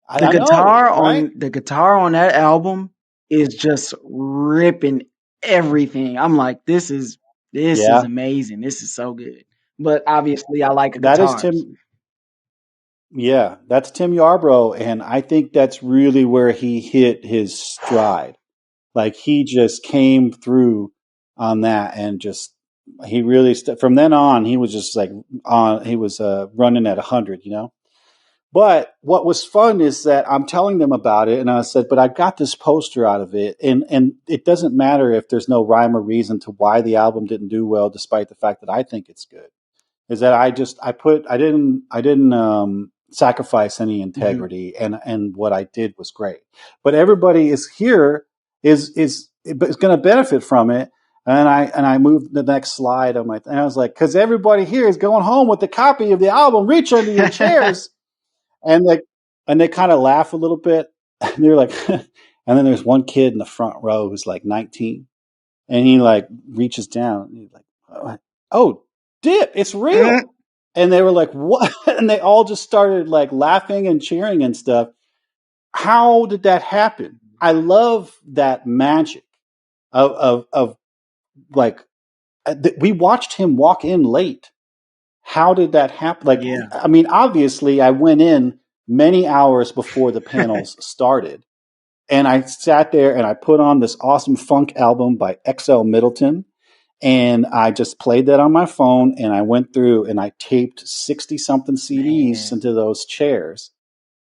I know, right? the guitar on that album is just ripping everything. I'm like, this is Yeah, amazing. This is so good. But obviously I like that is guitars. Tim. Yeah, that's Tim Yarbrough. And I think that's really where he hit his stride. Like he just came through on that and just, he really, from then on, he was just like he was running at 100, you know? But what was fun is that I'm telling them about it, and I said, "But I got this poster out of it, and it doesn't matter if there's no rhyme or reason to why the album didn't do well, despite the fact that I think it's good. Is that I just I put I didn't sacrifice any Hmm. integrity, and what I did was great. But everybody is here is going to benefit from it. And I moved the next slide on and I was like, because everybody here is going home with a copy of the album. Reach under your chairs, and they kind of laugh a little bit. And they're like, and then there's one kid in the front row who's like 19, and he like reaches down and he's like, "Oh, Dip, it's real." And they were like, "What?" And they all just started like laughing and cheering and stuff. How did that happen? I love that magic of like we watched him walk in late. How did that happen? Like, Yeah. I mean, obviously, I went in many hours before the panels started, and I sat there and I put on this awesome funk album by XL Middleton, and I just played that on my phone, and I went through and I taped 60 something CDs Man. into those chairs,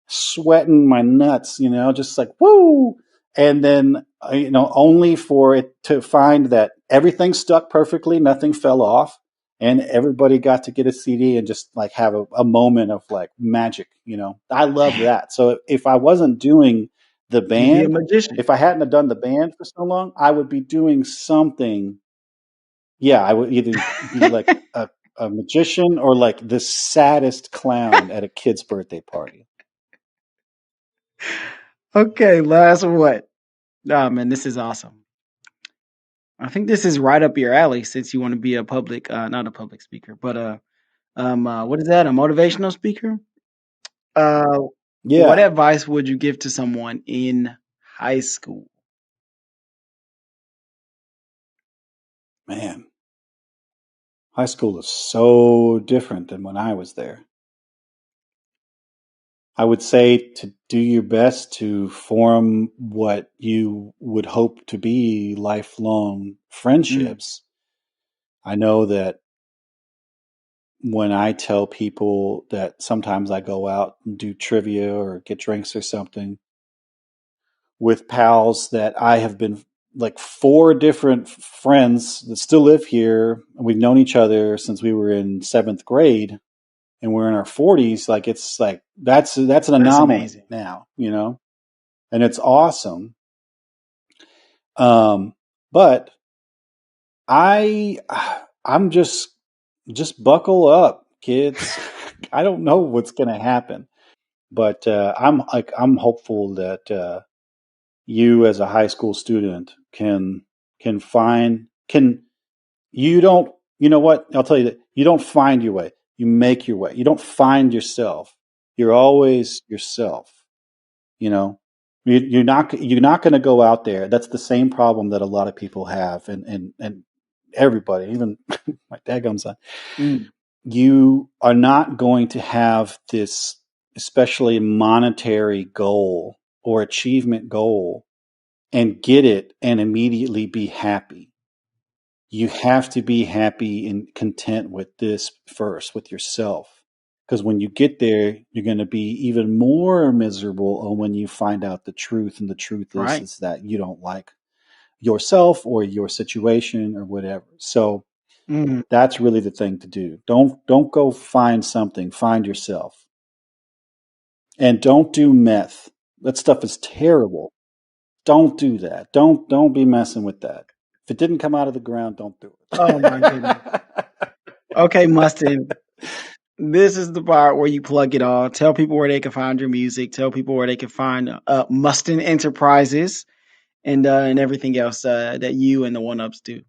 sweating my nuts, just like, woo. And then, only for it to find that everything stuck perfectly, nothing fell off, and everybody got to get a CD and just like have a moment of like magic. I love Man. that. So if I wasn't doing the You'd be a band, magician. if I hadn't have done the band for so long, I would be doing something. Yeah, I would either be like a magician or like the saddest clown at a kid's birthday party. Okay, last one. Oh man, this is awesome. I think this is right up your alley since you want to be a public, not a public speaker, but what is that? A motivational speaker? Uh, what Yeah, advice would you give to someone in high school? man. High school is so different than when I was there. I would say to do your best to form what you would hope to be lifelong Mm, friendships. I know that when I tell people that sometimes I go out and do trivia or get drinks or something with pals that I have been like four different friends that still live here. We've known each other since we were in seventh grade, and we're in our 40s. Like it's like that's an that's anomaly amazing. now, and it's awesome. But I I'm just buckle up, kids. I don't know what's going to happen, but I'm hopeful that you as a high school student can find can you don't you know what I'll tell you that you don't find your way, you make your way. You don't find yourself, you're always yourself. you know you're not going to go out there. That's the same problem that a lot of people have, and everybody, even my dadgum son. Mm, You are not going to have this especially monetary goal or achievement goal and get it and immediately be happy. You have to be happy and content with this first, with yourself. Because when you get there, you're going to be even more miserable when you find out the truth. And the truth right. is that you don't like yourself or your situation or whatever. So Mm. that's really the thing to do. Don't go find something. Find yourself. And don't do meth. That stuff is terrible. Don't do that. Don't be messing with that. If it didn't come out of the ground, don't do Oh my goodness. it. Okay, Mustin. This is the part where you plug it all. Tell people where they can find your music. Tell people where they can find Mustin Enterprises and everything else that you and the One Ups do.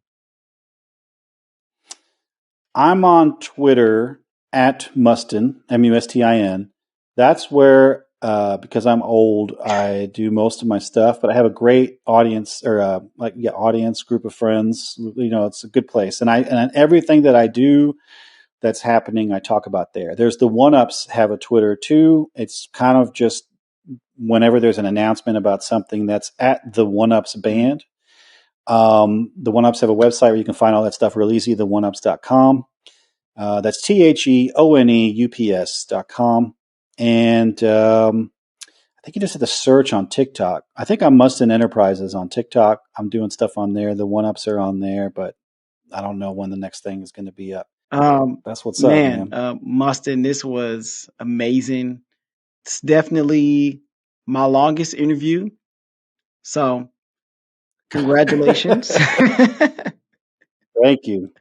I'm on Twitter at Mustin, Mustin. That's where, because I'm old, I do most of my stuff. But I have a great audience, or audience group of friends. It's a good place, and everything that I do that's happening, I talk about there. There's the One Ups have a Twitter too. It's kind of just whenever there's an announcement about something that's at the One Ups Mm. band. The One Ups have a website where you can find all that stuff real easy, theoneups.com. That's TheOneups.com. And I think you just have to search on TikTok. I think I'm Mustin Enterprises on TikTok. I'm doing stuff on there. The One Ups are on there, but I don't know when the next thing is going to be up. Um, That's what's up, man, man. Mustin, this was amazing. It's definitely my longest interview. So congratulations. Thank you.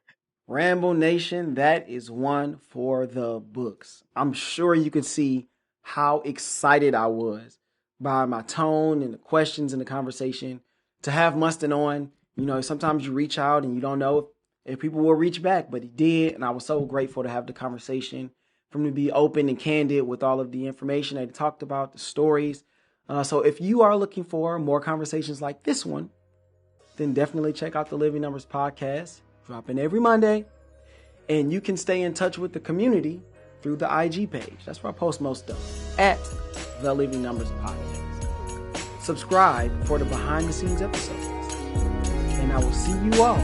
Ramble Nation, that is one for the books. I'm sure you could see how excited I was by my tone and the questions and the conversation to have Mustin on. You know, sometimes you reach out and you don't know if people will reach back, but he did. And I was so grateful to have the conversation, for him to be open and candid with all of the information that he talked about, the stories. So if you are looking for more conversations like this one, then definitely check out the Living Numbers podcast, dropping every Monday. And you can stay in touch with the community through the IG page. That's where I post most stuff, at the Living Numbers podcast. Subscribe for the behind the scenes episodes. And I will see you all